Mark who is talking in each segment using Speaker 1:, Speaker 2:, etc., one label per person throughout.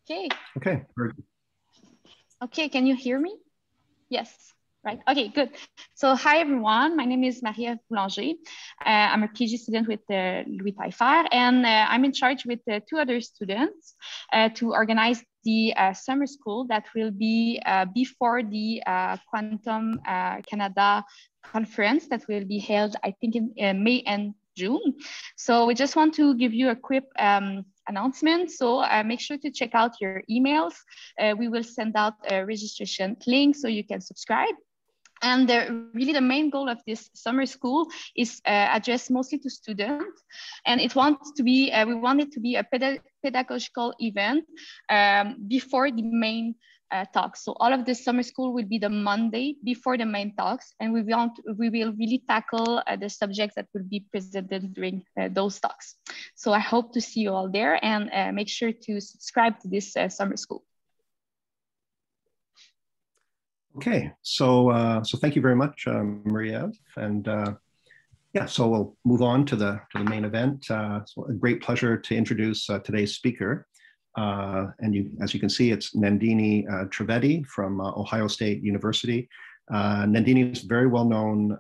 Speaker 1: Okay.
Speaker 2: Okay. Very good.
Speaker 1: Okay, can you hear me? Yes, right. Okay, good. So hi, everyone. My name is Maria Boulanger. I'm a PhD student with Louis Taillefer, and I'm in charge with two other students to organize the summer school that will be before the Quantum Canada conference that will be held, I think, in May and June. So we just want to give you a quick announcement. So make sure to check out your emails. We will send out a registration link so you can subscribe. And really the main goal of this summer school is addressed mostly to students. And it wants to be, we want it to be a pedagogical event before the main talks. So all of the summer school will be the Monday before the main talks. And we will really tackle the subjects that will be presented during those talks. So I hope to see you all there, and make sure to subscribe to this summer school.
Speaker 2: Okay, so thank you very much, Maria, and yeah, so we'll move on to the main event. So a great pleasure to introduce today's speaker, and as you can see, it's Nandini Trivedi from Ohio State University. Nandini is a very well-known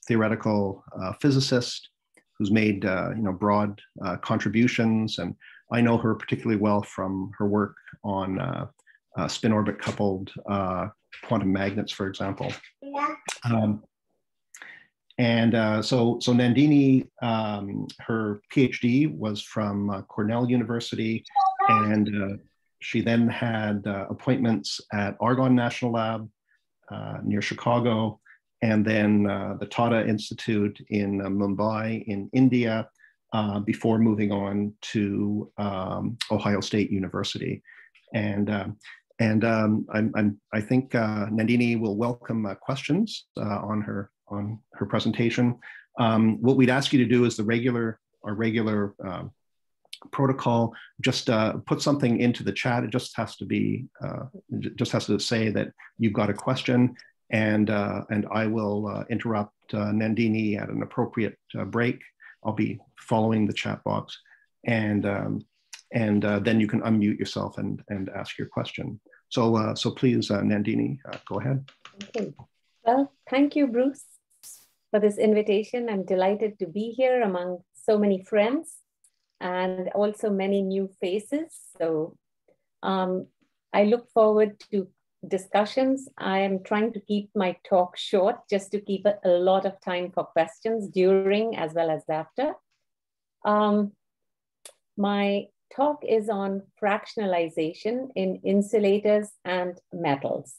Speaker 2: theoretical physicist who's made broad contributions, and I know her particularly well from her work on spin orbit coupled quantum magnets, for example. Yeah. So Nandini, her PhD was from Cornell University, and she then had appointments at Argonne National Lab near Chicago, and then the Tata Institute in Mumbai in India, before moving on to Ohio State University. I think Nandini will welcome questions on her presentation. What we'd ask you to do is our regular protocol. Just put something into the chat. It just has to be just has to say that you've got a question, and I will interrupt Nandini at an appropriate break. I'll be following the chat box, and then you can unmute yourself and ask your question. So please, Nandini, go ahead.
Speaker 3: Okay. Well, thank you, Bruce, for this invitation. I'm delighted to be here among so many friends and also many new faces. So I look forward to discussions. I am trying to keep my talk short just to keep a lot of time for questions during as well as after. My talk is on fractionalization in insulators and metals.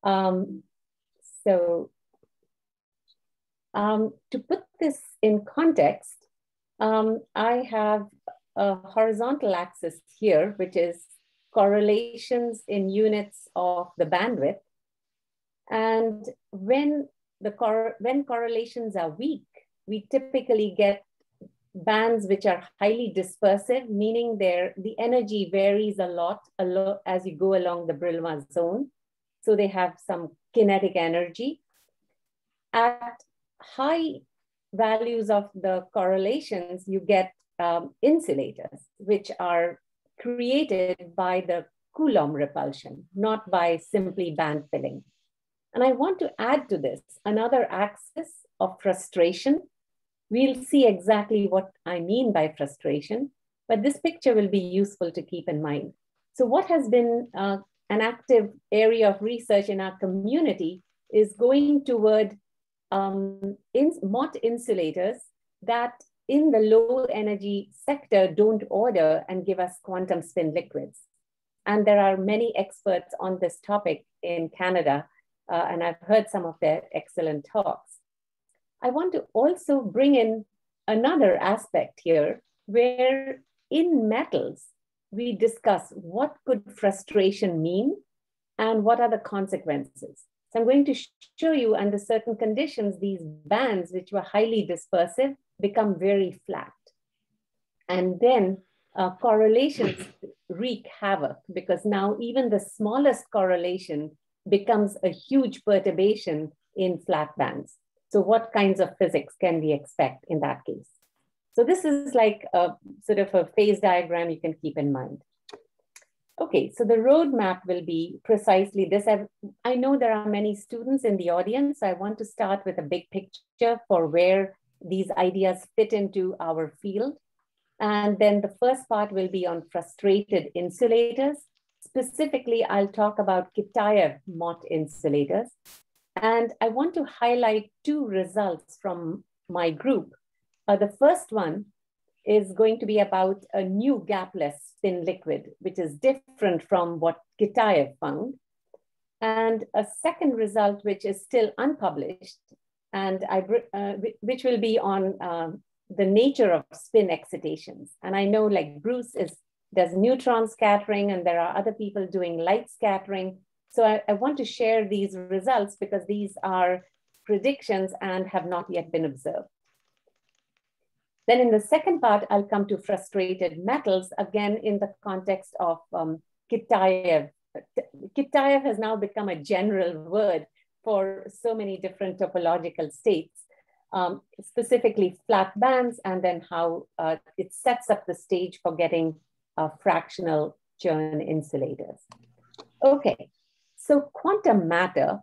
Speaker 3: To put this in context, I have a horizontal axis here, which is correlations in units of the bandwidth. And when correlations are weak, we typically get bands which are highly dispersive, meaning the energy varies a lot as you go along the Brillouin zone. So they have some kinetic energy. At high values of the correlations, you get insulators, which are created by the Coulomb repulsion, not by simply band filling. And I want to add to this another axis of frustration. We'll see exactly what I mean by frustration, but this picture will be useful to keep in mind. So what has been an active area of research in our community is going toward Mott insulators that in the low energy sector don't order and give us quantum spin liquids. And there are many experts on this topic in Canada, and I've heard some of their excellent talks. I want to also bring in another aspect here where in metals, we discuss what could frustration mean and what are the consequences. So I'm going to show you under certain conditions, these bands, which were highly dispersive, become very flat. And then correlations wreak havoc because now even the smallest correlation becomes a huge perturbation in flat bands. So what kinds of physics can we expect in that case? So this is like a sort of a phase diagram you can keep in mind. Okay, so the roadmap will be precisely this. I know there are many students in the audience. I want to start with a big picture for where these ideas fit into our field. And then the first part will be on frustrated insulators. Specifically, I'll talk about Kitaev Mott Insulators. And I want to highlight two results from my group. The first one is going to be about a new gapless spin liquid, which is different from what Kitaev found. And a second result, which is still unpublished, and which will be on the nature of spin excitations. And I know like Bruce does neutron scattering, and there are other people doing light scattering. So I want to share these results because these are predictions and have not yet been observed. Then in the second part, I'll come to frustrated metals, again, in the context of Kitaev. Kitaev has now become a general word for so many different topological states, specifically flat bands, and then how it sets up the stage for getting fractional churn insulators. Okay, so quantum matter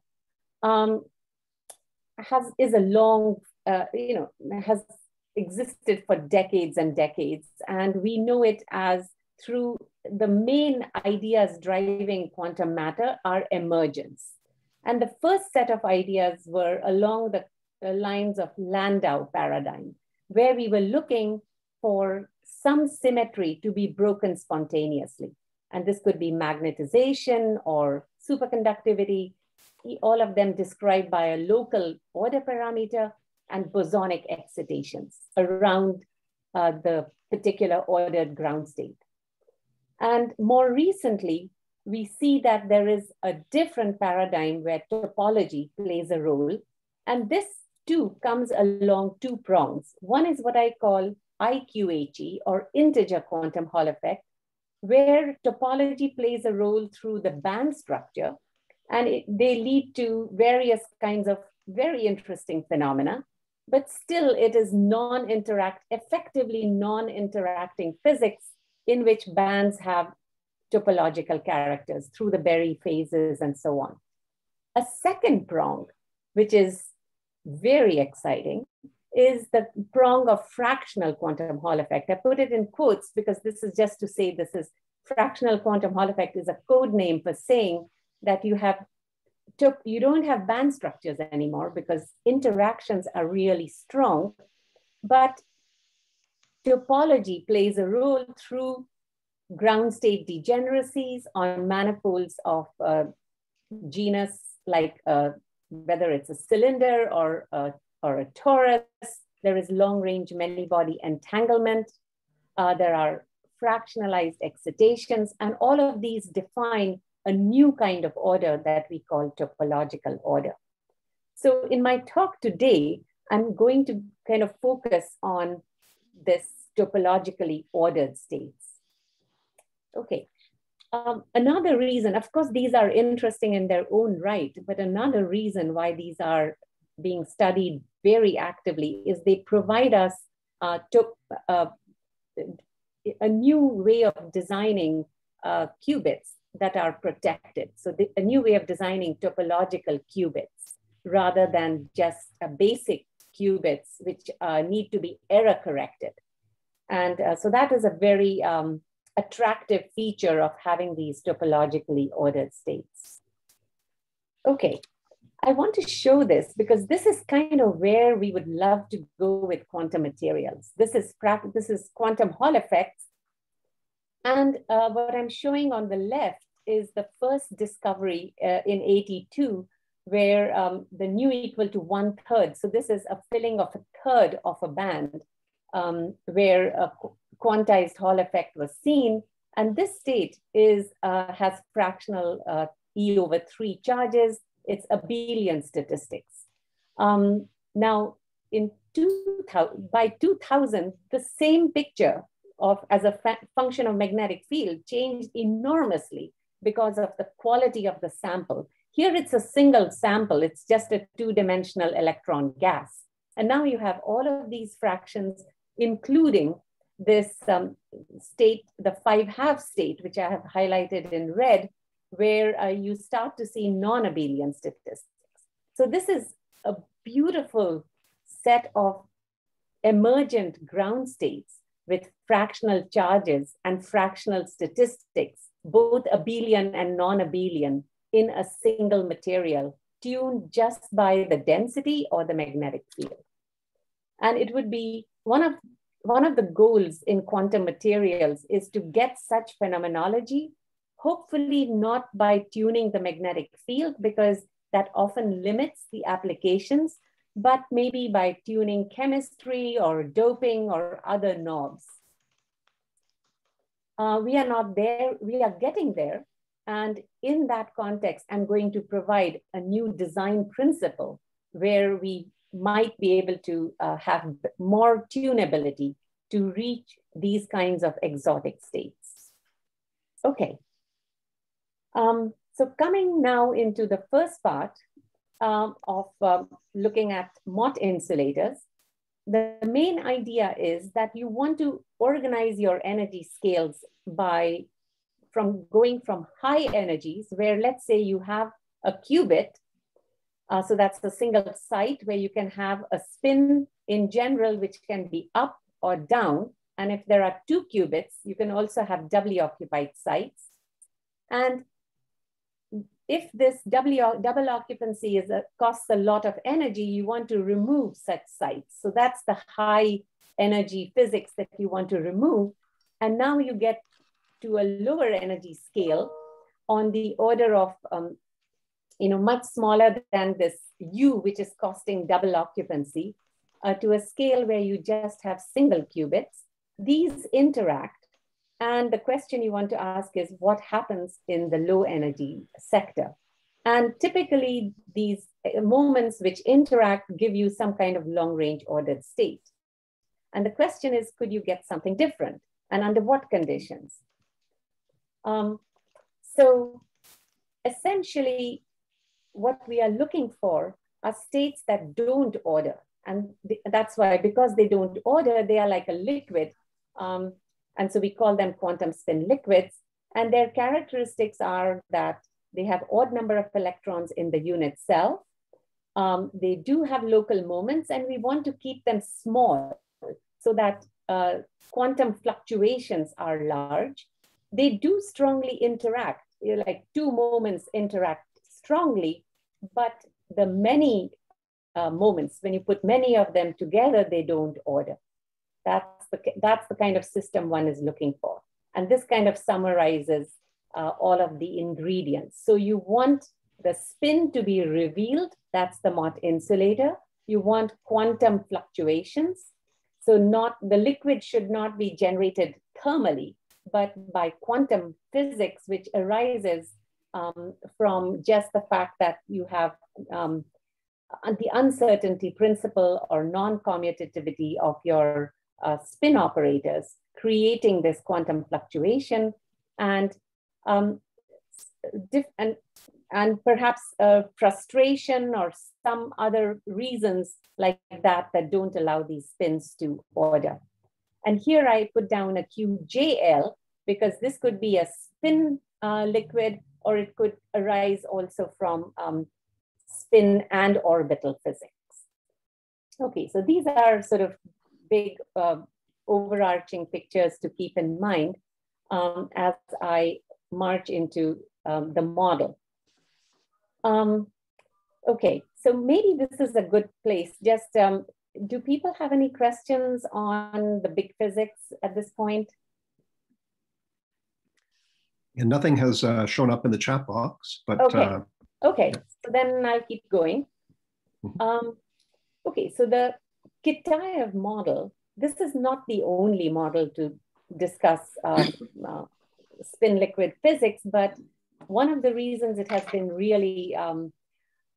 Speaker 3: is a long, has existed for decades and decades. And we know it as through the main ideas driving quantum matter are emergence. And the first set of ideas were along the lines of Landau paradigm, where we were looking for some symmetry to be broken spontaneously. And this could be magnetization or superconductivity, all of them described by a local order parameter, and bosonic excitations around the particular ordered ground state. And more recently, we see that there is a different paradigm where topology plays a role. And this too comes along two prongs. One is what I call IQHE, or integer quantum Hall effect, where topology plays a role through the band structure. And they lead to various kinds of very interesting phenomena. But still it is effectively non-interacting physics in which bands have topological characters through the Berry phases and so on. A second prong, which is very exciting, is the prong of fractional quantum Hall effect. I put it in quotes because this is just to say fractional quantum Hall effect is a code name for saying that you don't have band structures anymore because interactions are really strong, but topology plays a role through ground state degeneracies on manifolds of genus, like whether it's a cylinder or a torus. There is long range many body entanglement. There are fractionalized excitations, and all of these define a new kind of order that we call topological order. So in my talk today, I'm going to kind of focus on this topologically ordered states. Okay, another reason, of course, these are interesting in their own right, but another reason why these are being studied very actively is they provide us a new way of designing qubits that are protected. So a new way of designing topological qubits rather than just a basic qubits, which need to be error corrected. And so that is a very attractive feature of having these topologically ordered states. Okay, I want to show this because this is kind of where we would love to go with quantum materials. This is quantum Hall effects. And what I'm showing on the left is the first discovery in 82, where the nu equal to 1/3. So this is a filling of 1/3 of a band where a quantized Hall effect was seen. And this state has fractional E/3 charges. It's abelian statistics. Now, by 2000, the same picture as a function of magnetic field changed enormously because of the quality of the sample. Here it's a single sample, it's just a 2-dimensional electron gas. And now you have all of these fractions, including this state, the 5-half state, which I have highlighted in red, where you start to see non-abelian statistics. So this is a beautiful set of emergent ground states with fractional charges and fractional statistics, both abelian and non-abelian, in a single material, tuned just by the density or the magnetic field. And it would be one of the goals in quantum materials is to get such phenomenology, hopefully not by tuning the magnetic field, because that often limits the applications, but maybe by tuning chemistry or doping or other knobs. We are not there, we are getting there. And in that context, I'm going to provide a new design principle where we might be able to have more tunability to reach these kinds of exotic states. Okay. So coming now into the first part of looking at Mott insulators, the main idea is that you want to organize your energy scales from going from high energies, where let's say you have a qubit. So that's the single site where you can have a spin in general, which can be up or down. And if there are 2 qubits, you can also have doubly occupied sites. And if this double occupancy costs a lot of energy, you want to remove such sites. So that's the high energy physics that you want to remove. And now you get to a lower energy scale on the order of much smaller than this U, which is costing double occupancy, to a scale where you just have single qubits. These interact. And the question you want to ask is what happens in the low energy sector? And typically these moments which interact give you some kind of long range ordered state. And the question is, could you get something different? And under what conditions? So essentially, what we are looking for are states that don't order. And that's why, because they don't order, they are like a liquid. And so we call them quantum spin liquids. And their characteristics are that they have odd number of electrons in the unit cell. They do have local moments, and we want to keep them small so that quantum fluctuations are large. They do strongly interact, like 2 moments interact strongly, but the many moments, when you put many of them together, they don't order. That's the kind of system one is looking for. And this kind of summarizes all of the ingredients. So you want the spin to be revealed, that's the Mott insulator. You want quantum fluctuations. So the liquid should not be generated thermally, but by quantum physics, which arises from just the fact that you have the uncertainty principle or non-commutativity of your spin operators, creating this quantum fluctuation and perhaps frustration or some other reasons like that don't allow these spins to order. And here I put down a QJL because this could be a spin liquid, or it could arise also from spin and orbital physics. Okay, so these are sort of big overarching pictures to keep in mind as I march into the model. Okay, so maybe this is a good place. Just do people have any questions on the big physics at this point?
Speaker 2: And nothing has shown up in the chat box, but
Speaker 3: okay. So then I'll keep going. Okay, so the Kitaev model, this is not the only model to discuss spin liquid physics, but one of the reasons it has been really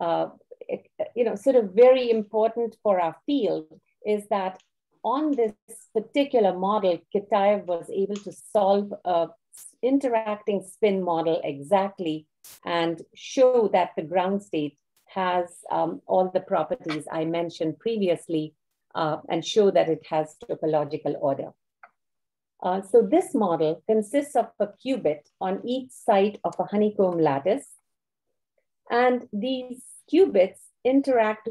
Speaker 3: sort of very important for our field is that on this particular model, Kitaev was able to solve a interacting spin model exactly and show that the ground state has all the properties I mentioned previously and show that it has topological order. So this model consists of a qubit on each side of a honeycomb lattice. And these qubits interact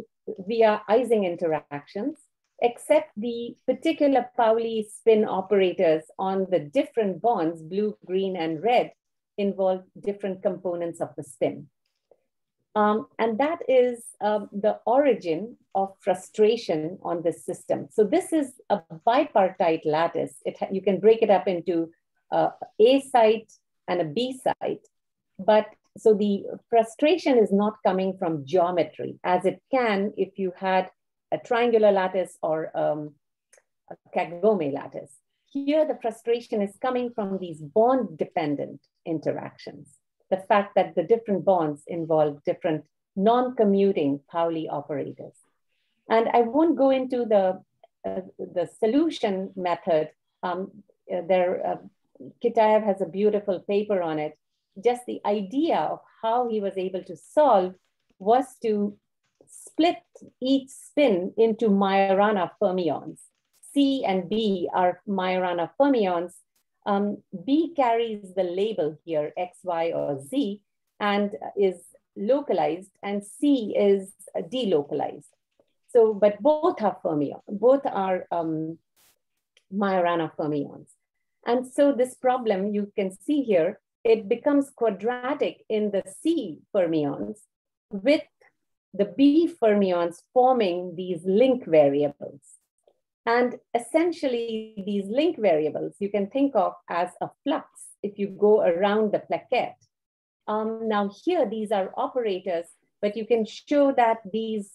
Speaker 3: via Ising interactions, except the particular Pauli spin operators on the different bonds, blue, green, and red, involve different components of the spin. And that is the origin of frustration on this system. So this is a bipartite lattice. You can break it up into A site and a B site. But so the frustration is not coming from geometry, as it can if you had a triangular lattice or a Kagome lattice. Here, the frustration is coming from these bond-dependent interactions. The fact that the different bonds involve different non-commuting Pauli operators. And I won't go into the solution method. Kitaev has a beautiful paper on it. Just the idea of how he was able to solve was to split each spin into Majorana fermions. C and B are Majorana fermions. B carries the label here, X, Y, or Z, and is localized, and C is delocalized. So, but both are fermions, both are Majorana fermions. And so this problem, you can see here, it becomes quadratic in the C fermions with the B fermions forming these link variables. And essentially these link variables you can think of as a flux if you go around the plaquette. Now here, these are operators, but you can show that these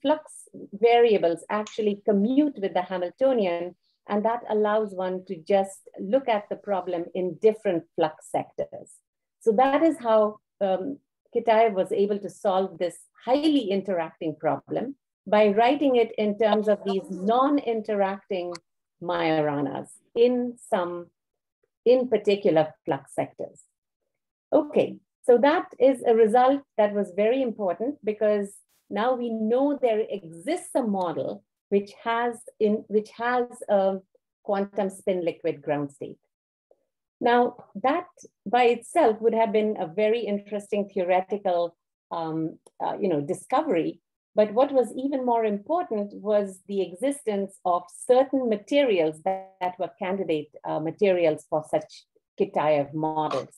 Speaker 3: flux variables actually commute with the Hamiltonian, and that allows one to just look at the problem in different flux sectors. So that is how Kitaev was able to solve this highly interacting problem by writing it in terms of these non-interacting Majoranas in particular flux sectors. Okay, so that is a result that was very important, because now we know there exists a model which has a quantum spin liquid ground state. Now that by itself would have been a very interesting theoretical discovery. But what was even more important was the existence of certain materials that were candidate materials for such Kitaev models.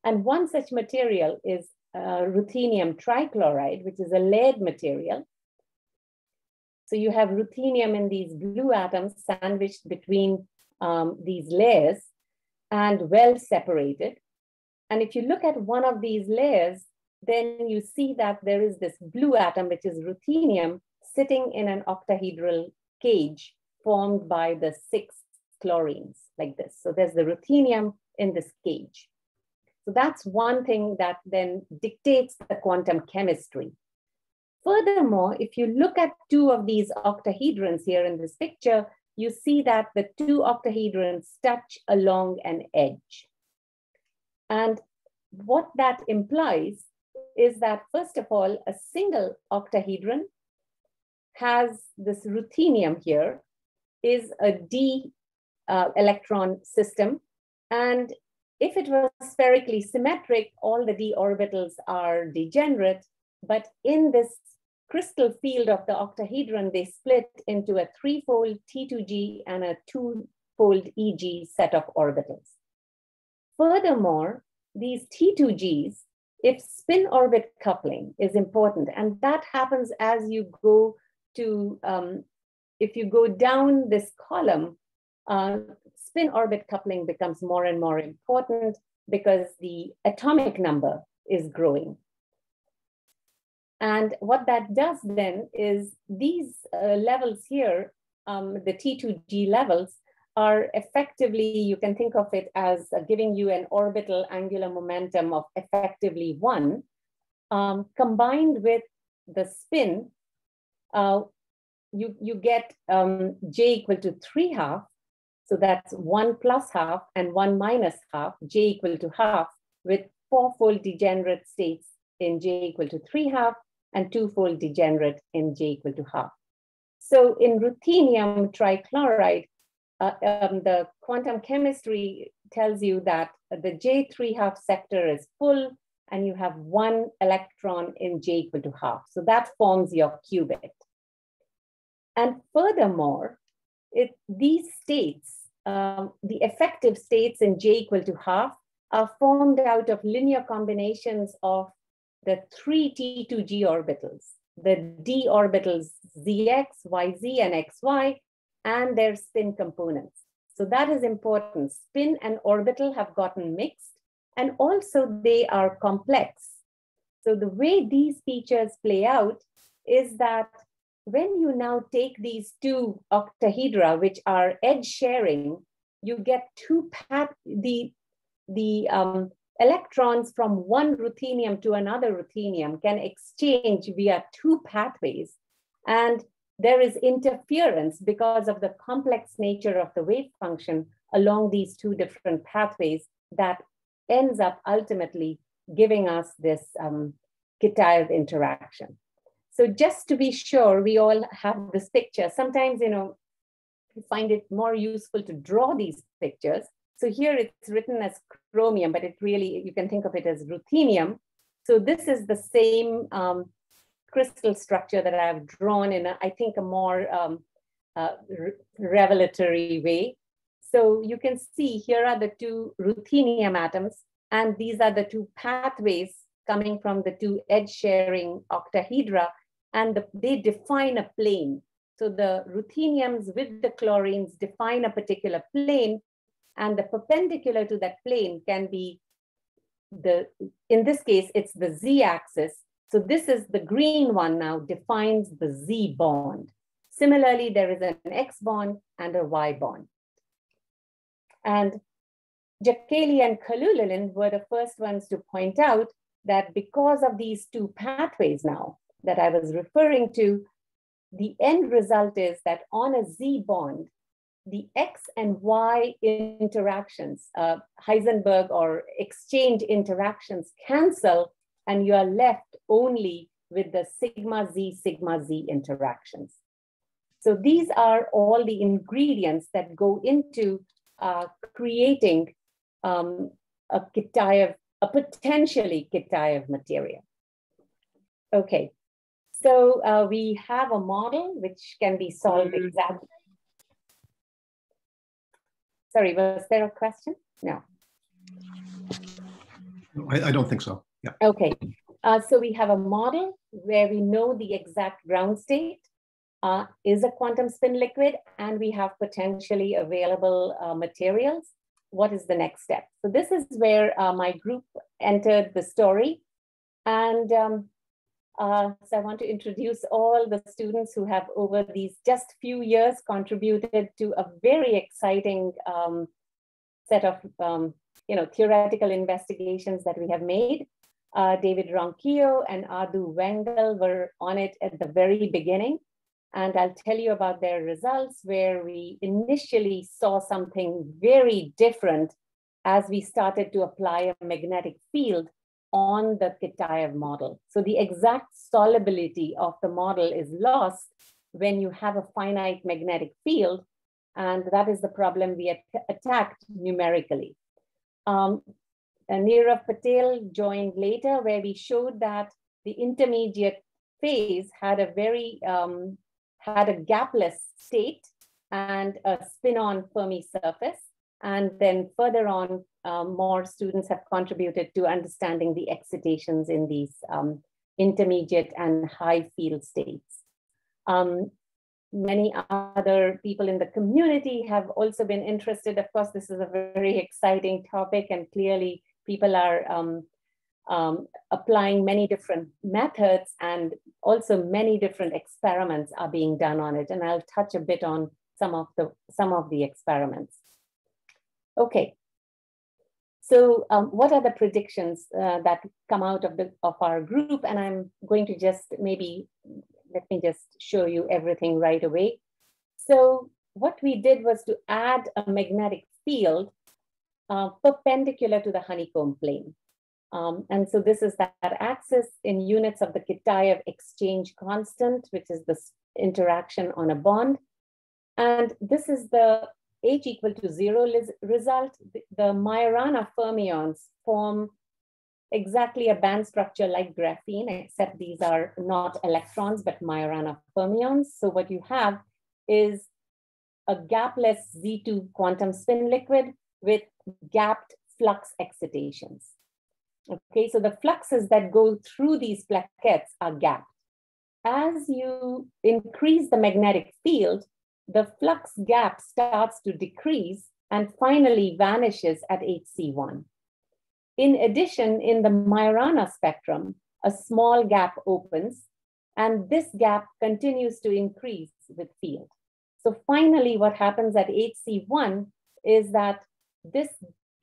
Speaker 3: And one such material is ruthenium trichloride, which is a lead material. So you have ruthenium in these blue atoms sandwiched between these layers and well separated. And if you look at one of these layers, then you see that there is this blue atom, which is ruthenium, sitting in an octahedral cage formed by the 6 chlorines like this. So there's the ruthenium in this cage. So that's one thing that then dictates the quantum chemistry. Furthermore, if you look at 2 of these octahedrons here in this picture, you see that the 2 octahedrons touch along an edge. And what that implies is that, first of all, a single octahedron has this ruthenium here, is a d electron system. And if it was spherically symmetric, all the d orbitals are degenerate. But in this crystal field of the octahedron, they split into a 3-fold T2G and a 2-fold EG set of orbitals. Furthermore, these T2Gs, if spin orbit coupling is important, and that happens as you go to, if you go down this column, spin orbit coupling becomes more and more important because the atomic number is growing. And what that does then is these levels here, the T2G levels, are effectively, you can think of it as giving you an orbital angular momentum of effectively 1, combined with the spin, you get J equal to 3/2. So that's 1 plus half and 1 minus half, J equal to half, with 4-fold degenerate states in J equal to 3/2 and 2-fold degenerate in J equal to half. So in ruthenium trichloride, the quantum chemistry tells you that the J3½ sector is full and you have 1 electron in J equal to half. So that forms your qubit. And furthermore, these states, the effective states in J equal to half are formed out of linear combinations of the 3 T2G orbitals, the D orbitals ZX, YZ, and XY, and their spin components. So that is important. Spin and orbital have gotten mixed, and also they are complex. So the way these features play out is that when you now take these 2 octahedra, which are edge sharing, you get the electrons from one ruthenium to another ruthenium can exchange via 2 pathways. And there is interference because of the complex nature of the wave function along these 2 different pathways that ends up ultimately giving us this Kitaev interaction. So just to be sure, we all have this picture. Sometimes, you know, we find it more useful to draw these pictures. So here it's written as chromium, but it really, you can think of it as ruthenium. So this is the same crystal structure that I've drawn in, I think, a more revelatory way. So you can see here are the 2 ruthenium atoms, and these are the 2 pathways coming from the 2 edge-sharing octahedra, and they define a plane. So the rutheniums with the chlorines define a particular plane, and the perpendicular to that plane can be in this case, it's the z-axis. So this is the green one now defines the Z bond. Similarly, there is an X bond and a Y bond. And Jacqueli and Kalulilin were the first ones to point out that because of these 2 pathways now that I was referring to, the end result is that on a Z bond, the X and Y interactions, Heisenberg or exchange interactions cancel, and you are left only with the sigma Z interactions. So these are all the ingredients that go into creating a potentially Kitaev material. Okay, so we have a model which can be solved exactly. Sorry, was there a question? No.
Speaker 2: I don't think so. Yeah.
Speaker 3: Okay, so we have a model where we know the exact ground state is a quantum spin liquid, and we have potentially available materials. What is the next step? So this is where my group entered the story. And so I want to introduce all the students who have over these just few years contributed to a very exciting set of theoretical investigations that we have made. David Ronquillo and Adu Wengel were on it at the very beginning. And I'll tell you about their results, where we initially saw something very different as we started to apply a magnetic field on the Kitaev model. So the exact solubility of the model is lost when you have a finite magnetic field, and that is the problem we attacked numerically. Nirav Patel joined later, where we showed that the intermediate phase had a very had a gapless state and a spin-on Fermi surface. And then further on, more students have contributed to understanding the excitations in these intermediate and high field states. Many other people in the community have also been interested. Of course, this is a very exciting topic, and clearly people are applying many different methods, and also many different experiments are being done on it. And I'll touch a bit on some of the experiments. Okay, so what are the predictions that come out of our group? And I'm going to just let me just show you everything right away. So what we did was to add a magnetic field perpendicular to the honeycomb plane. And so this is that axis in units of the Kitaev exchange constant, which is the interaction on a bond. And this is the H equal to 0 result, the Majorana fermions form exactly a band structure like graphene, except these are not electrons, but Majorana fermions. So what you have is a gapless Z2 quantum spin liquid with gapped flux excitations. Okay, so the fluxes that go through these plaquettes are gapped. As you increase the magnetic field, the flux gap starts to decrease and finally vanishes at HC1. In addition, in the Majorana spectrum, a small gap opens, and this gap continues to increase with field. So finally, what happens at HC1 is that this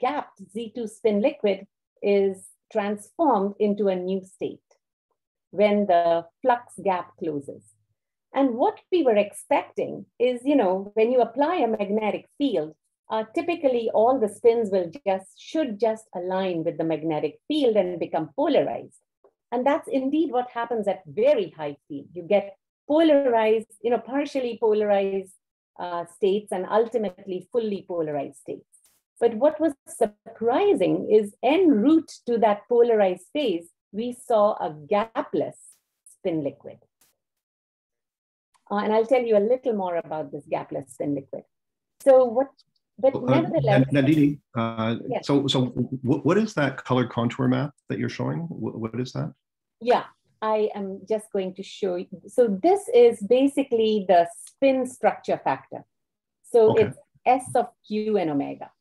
Speaker 3: gapped Z2 spin liquid is transformed into a new state when the flux gap closes. And what we were expecting is, when you apply a magnetic field, typically all the spins should just align with the magnetic field and become polarized. And that's indeed what happens at very high field. You get polarized, partially polarized states and ultimately fully polarized states. But what was surprising is en route to that polarized phase, we saw a gapless spin liquid. And I'll tell you a little more about this gapless spin liquid. So nevertheless,
Speaker 2: Nandini,
Speaker 3: yes.
Speaker 2: so what is that color contour map that you're showing? What is that?
Speaker 3: Yeah, I am just going to show you. So this is basically the spin structure factor. So
Speaker 2: Okay.
Speaker 3: it's S of Q and omega.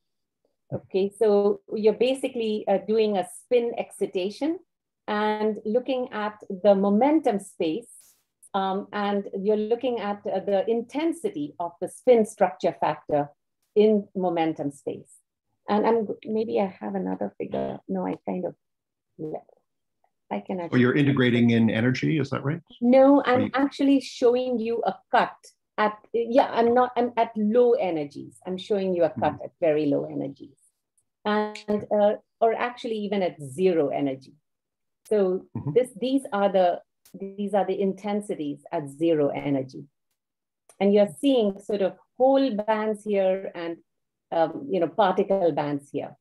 Speaker 3: Okay, so you're basically doing a spin excitation and looking at the momentum space, and you're looking at the intensity of the spin structure factor in momentum space. And maybe I have another figure. No, I can actually.
Speaker 2: Or you're integrating in energy, is that right?
Speaker 3: No, I'm actually showing you a cut at, I'm at low energies. I'm showing you a cut at very low energies. And, or actually even at zero energy. So these are the intensities at zero energy. And you're seeing sort of whole bands here and, particle bands here.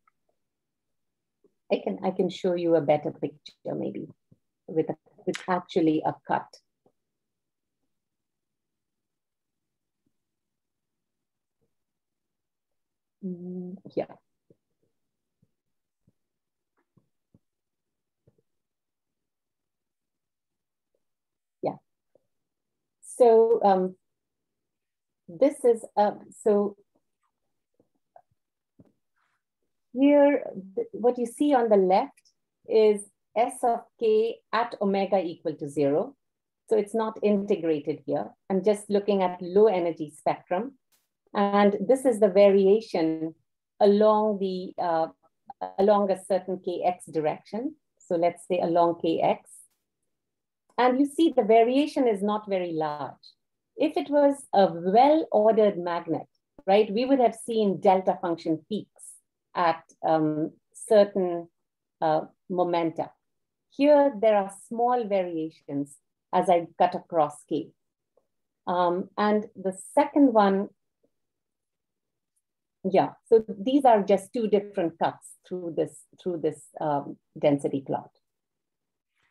Speaker 3: I can show you a better picture maybe with actually a cut. Yeah. Yeah. So this is, so here, what you see on the left is S of K at omega equal to 0. So it's not integrated here. I'm just looking at low energy spectrum. And this is the variation along the along a certain kx direction. So let's say along kx. And you see the variation is not very large. If it was a well-ordered magnet, right, we would have seen delta function peaks at certain momenta. Here, there are small variations as I cut across K. And the second one, yeah, so these are just two different cuts through this density plot.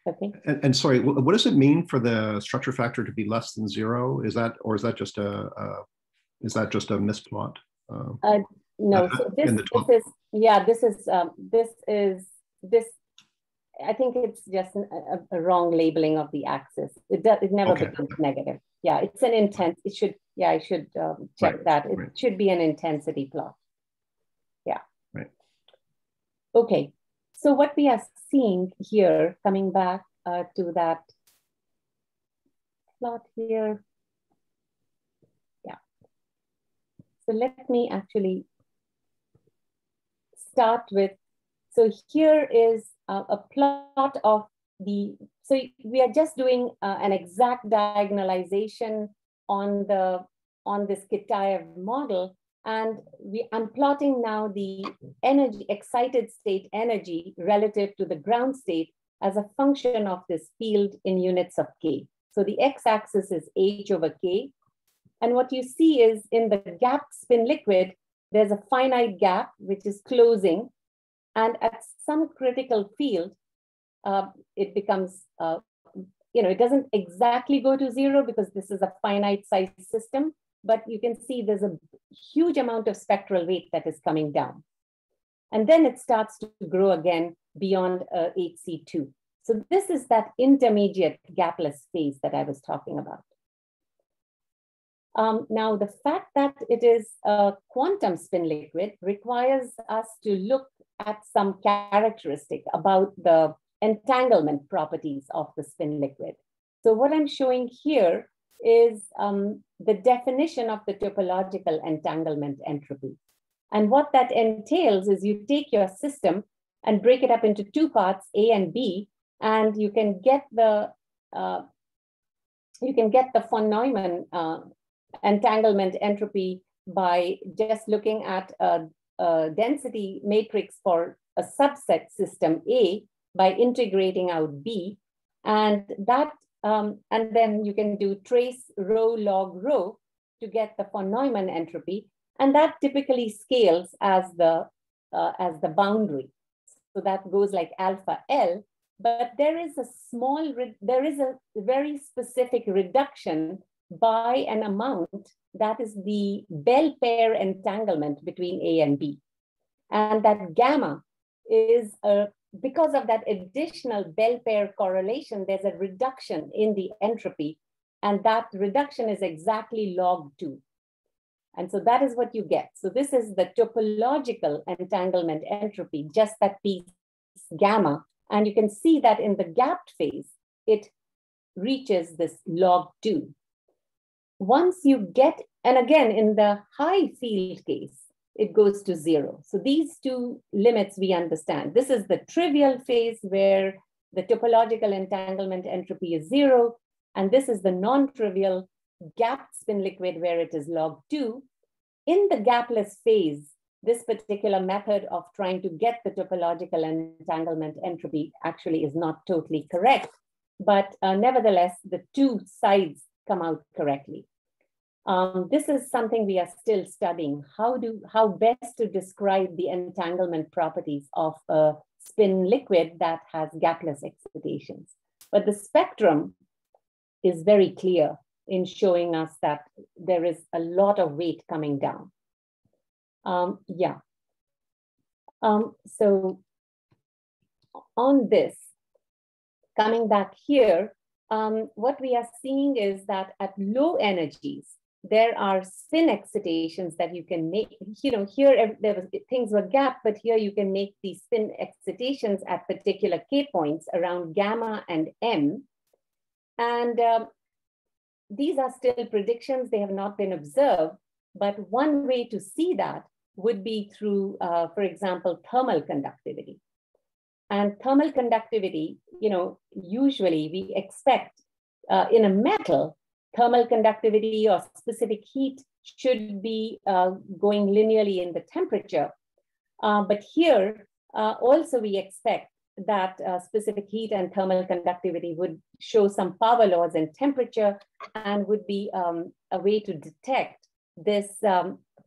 Speaker 3: Okay.
Speaker 2: And sorry, what does it mean for the structure factor to be less than 0? Is that just a misplot?
Speaker 3: No. So this. I think it's just a wrong labeling of the axis. It never becomes negative. Yeah, it's an intent. It should. Yeah, I should check that. It should be an intensity plot. Yeah.
Speaker 2: Right.
Speaker 3: Okay. So what we are seeing here, coming back to that plot here. Yeah. So let me actually start with, so here is a plot of so we are just doing an exact diagonalization on this Kitaev model. And I'm plotting now the energy, excited state energy relative to the ground state as a function of this field in units of K. So the x-axis is H over K, And what you see is in the gapped spin liquid, there's a finite gap which is closing. And at some critical field, it becomes, it doesn't exactly go to zero because this is a finite size system, but you can see there's a huge amount of spectral weight that is coming down. And then it starts to grow again beyond HC2. So this is that intermediate gapless phase that I was talking about. Now, the fact that it is a quantum spin liquid requires us to look at some characteristic about the entanglement properties of the spin liquid. So what I'm showing here is the definition of the topological entanglement entropy. And what that entails is you take your system and break it up into two parts, A and B, and you can get the von Neumann entanglement entropy by just looking at a density matrix for a subset system A by integrating out B, and that and then you can do trace rho log rho to get the von Neumann entropy, and that typically scales as the boundary. So that goes like alpha L, but there is a very specific reduction by an amount that is the Bell pair entanglement between A and B. And that gamma is, because of that additional Bell pair correlation, there's a reduction in the entropy, and that reduction is exactly log 2. And so that is what you get. So this is the topological entanglement entropy, just that piece gamma. And you can see that in the gapped phase, it reaches this log 2. Once you get, and again, in the high field case, it goes to 0. So these two limits we understand. This is the trivial phase where the topological entanglement entropy is 0. And this is the non-trivial gapped spin liquid where it is log 2. In the gapless phase, this particular method of trying to get the topological entanglement entropy actually is not totally correct. But nevertheless, the two sides come out correctly. This is something we are still studying, how best to describe the entanglement properties of a spin liquid that has gapless excitations. But the spectrum is very clear in showing us that there is a lot of weight coming down. So on this, coming back here, what we are seeing is that at low energies, there are spin excitations that you can make. Here things were gapped, but here you can make these spin excitations at particular K points around gamma and M. And these are still predictions, they have not been observed, but one way to see that would be through, for example, thermal conductivity. And thermal conductivity, usually we expect in a metal, thermal conductivity or specific heat should be going linearly in the temperature. But here, also we expect that specific heat and thermal conductivity would show some power laws in temperature and would be a way to detect this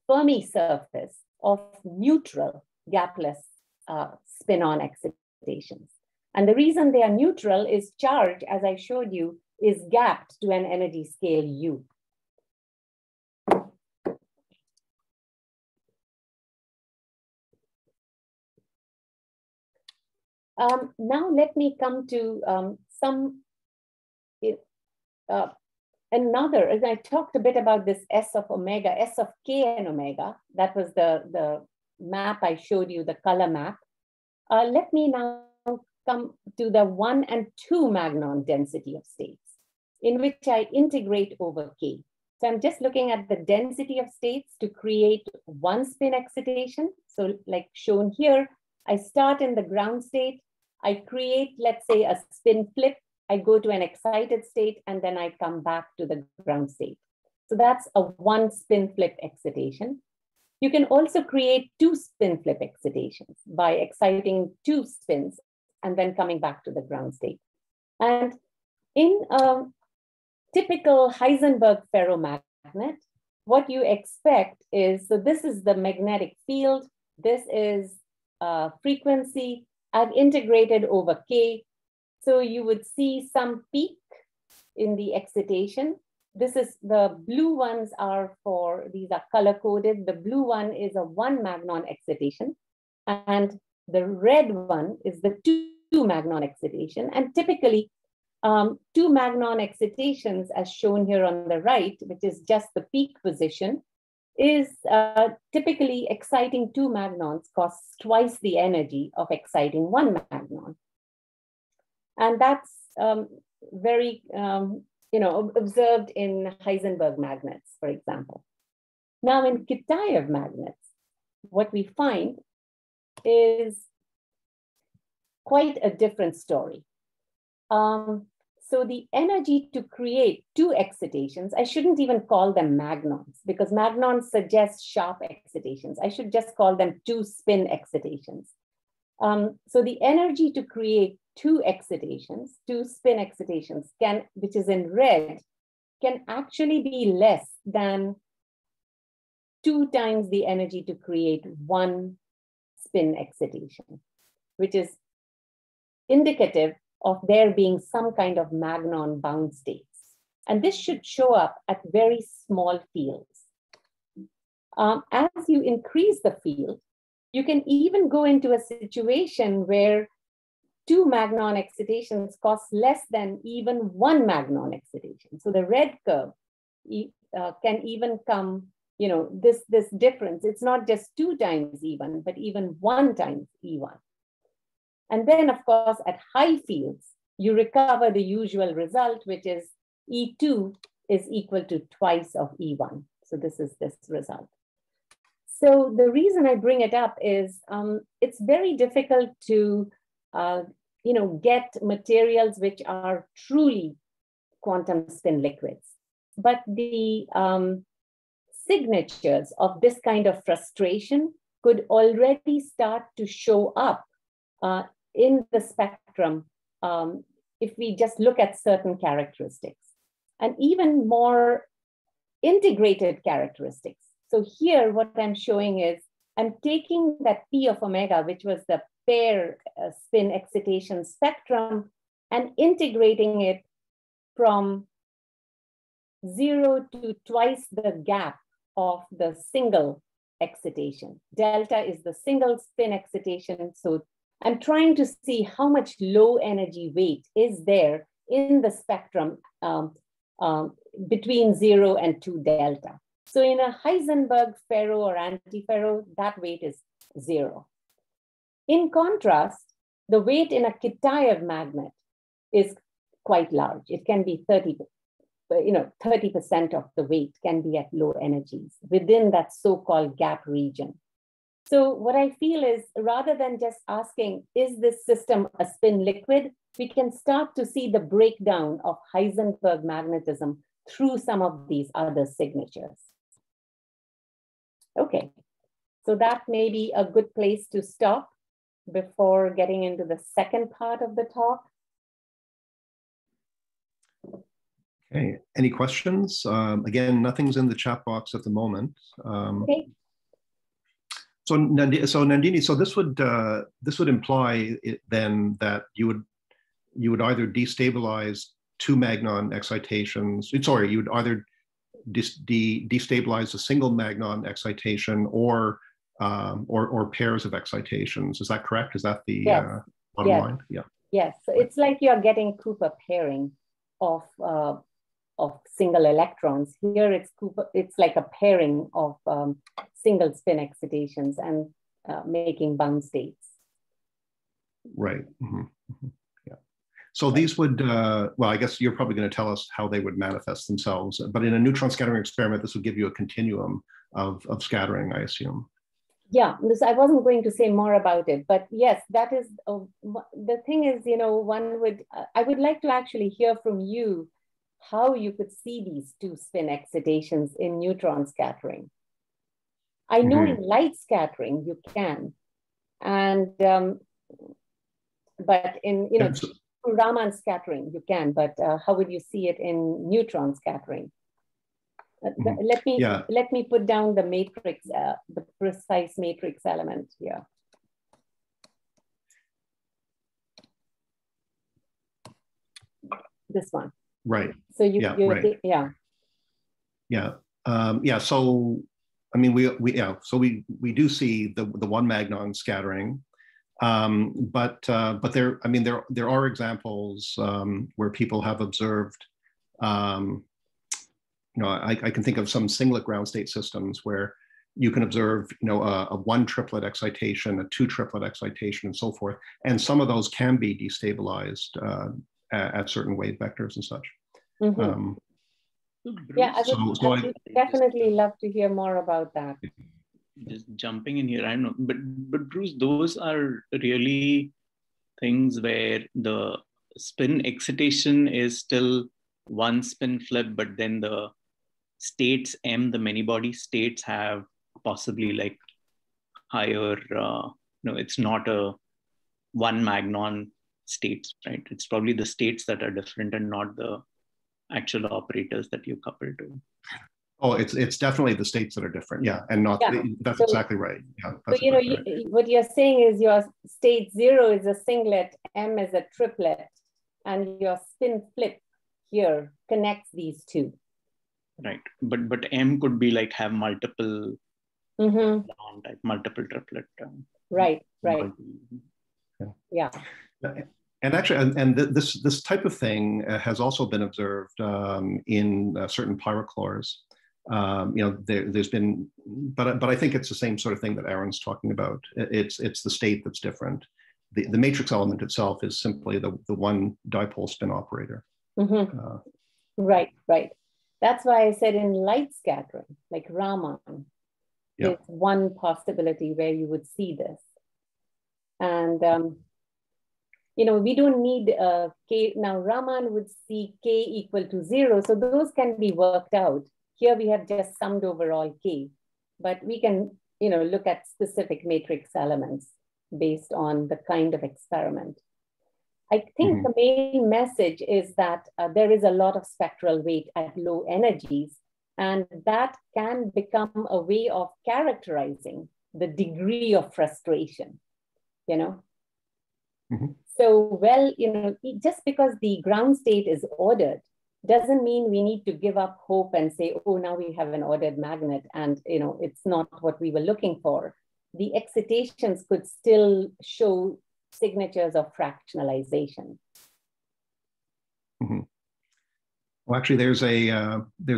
Speaker 3: Fermi surface of neutral gapless spin-on excitations. And the reason they are neutral is charge, as I showed you, is gapped to an energy scale U. Now let me come to another, as I talked a bit about this S of omega, S of K and omega, that was the map I showed you, the color map. Let me now come to the 1 and 2 Magnon density of states, in which I integrate over K. So I'm just looking at the density of states to create one spin excitation. So like shown here, I start in the ground state, I create, let's say, a spin flip, I go to an excited state, and then I come back to the ground state. So that's a one spin flip excitation. You can also create two spin flip excitations by exciting two spins and then coming back to the ground state. And in typical Heisenberg ferromagnet, magnet, what you expect is, so this is the magnetic field, this is frequency, I've integrated over K. So you would see some peak in the excitation. This is, the blue ones are for, these are color coded. The blue one is a 1 magnon excitation, and the red one is the 2 magnon excitation. And typically 2 magnon excitations, as shown here on the right, which is just the peak position, is typically exciting 2 magnons costs twice the energy of exciting 1 magnon. And that's very, observed in Heisenberg magnets, for example. Now in Kitaev magnets, what we find is quite a different story. So the energy to create 2 excitations, I shouldn't even call them magnons, because magnons suggest sharp excitations. I should just call them 2 spin excitations. So the energy to create 2 excitations, 2 spin excitations, which is in red, can actually be less than 2 times the energy to create 1 spin excitation, which is indicative of there being some kind of magnon bound states. And this should show up at very small fields. As you increase the field, you can even go into a situation where 2 magnon excitations cost less than even 1 magnon excitation. So the red curve can even come, this difference. It's not just 2 times E1, but even 1 times E1. And then, of course, at high fields, you recover the usual result, which is E2 is equal to twice of E1. So this is this result. So the reason I bring it up is it's very difficult to get materials which are truly quantum spin liquids. But the signatures of this kind of frustration could already start to show up in the spectrum if we just look at certain characteristics, and even more integrated characteristics. So here, what I'm showing is I'm taking that P of omega, which was the pair spin excitation spectrum, and integrating it from 0 to twice the gap of the single excitation. Delta is the single spin excitation. So I'm trying to see how much low energy weight is there in the spectrum between 0 and 2 delta. So in a Heisenberg ferro or antiferro, that weight is 0. In contrast, the weight in a Kitaev magnet is quite large. It can be 30% of the weight can be at low energies within that so-called gap region. So what I feel is, rather than just asking, is this system a spin liquid, we can start to see the breakdown of Heisenberg magnetism through some of these other signatures. Okay, so that may be a good place to stop before getting into the second part of the talk.
Speaker 2: Okay, any questions? Again, nothing's in the chat box at the moment.
Speaker 3: Okay.
Speaker 2: So Nandini, so this would imply then that you would either destabilize 2 magnon excitations. Sorry, you would either destabilize a single magnon excitation or pairs of excitations. Is that correct? Is that the bottom line? Yeah.
Speaker 3: Yes. So it's like you're getting Cooper pairing of single electrons. Here it's like a pairing of single spin excitations and making bound states.
Speaker 2: Right. Mm-hmm. Mm-hmm. Yeah. So these would, well, I guess you're probably going to tell us how they would manifest themselves, but in a neutron scattering experiment, this would give you a continuum of scattering, I assume.
Speaker 3: Yeah, I wasn't going to say more about it, but yes, that is, the thing is, I would like to actually hear from you how you could see these 2 spin excitations in neutron scattering. I know in light scattering you can, and but in Raman scattering you can. But how would you see it in neutron scattering? Let me put down the matrix, the precise matrix element here. This one.
Speaker 2: Right.
Speaker 3: So you,
Speaker 2: right. So I mean, we do see the one magnon scattering, but there are examples where people have observed. I can think of some singlet ground state systems where you can observe, a one triplet excitation, a two triplet excitation, and so forth. And some of those can be destabilized at certain wave vectors and such.
Speaker 3: Mm-hmm. I would definitely love to hear more about that.
Speaker 4: Just jumping in here, I don't know, but Bruce, those are really things where the spin excitation is still one spin flip, but then the states M, the many body states, have possibly like higher, it's not a one magnon states, right? It's probably the states that are different and not the actual operators that you couple to.
Speaker 2: Oh, it's definitely the states that are different. Yeah, and not, that's exactly right. Yeah,
Speaker 3: so, what you're saying is your state 0 is a singlet, M is a triplet, and your spin flip here connects these two.
Speaker 4: Right, but M could be like have multiple, like multiple triplet.
Speaker 3: Right. Yeah.
Speaker 2: And actually, and this type of thing has also been observed in certain pyrochlores. There's been, but I think it's the same sort of thing that Aaron's talking about. It's the state that's different. The matrix element itself is simply the one dipole spin operator.
Speaker 3: Right. That's why I said in light scattering, like Raman, is one possibility where you would see this. And, we don't need K. Now, Raman would see K equal to 0. So those can be worked out. Here we have just summed over all K. But we can, look at specific matrix elements based on the kind of experiment. I think the main message is that there is a lot of spectral weight at low energies, and that can become a way of characterizing the degree of frustration, So, just because the ground state is ordered doesn't mean we need to give up hope and say, oh, now we have an ordered magnet and, it's not what we were looking for. The excitations could still show signatures of fractionalization.
Speaker 2: Well, actually, there's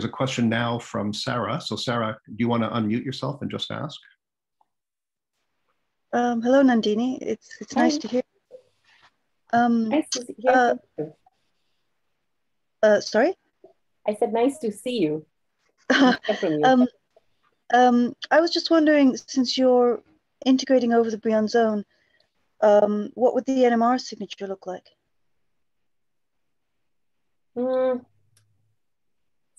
Speaker 2: a question now from Sarah. So, Sarah, do you want to unmute yourself and just ask?
Speaker 5: Hello, Nandini. It's nice to hear.
Speaker 3: Nice to hear you.
Speaker 5: Sorry?
Speaker 3: I said nice to see you. From you.
Speaker 5: I was just wondering, since you're integrating over the Brion zone, what would the NMR signature look like?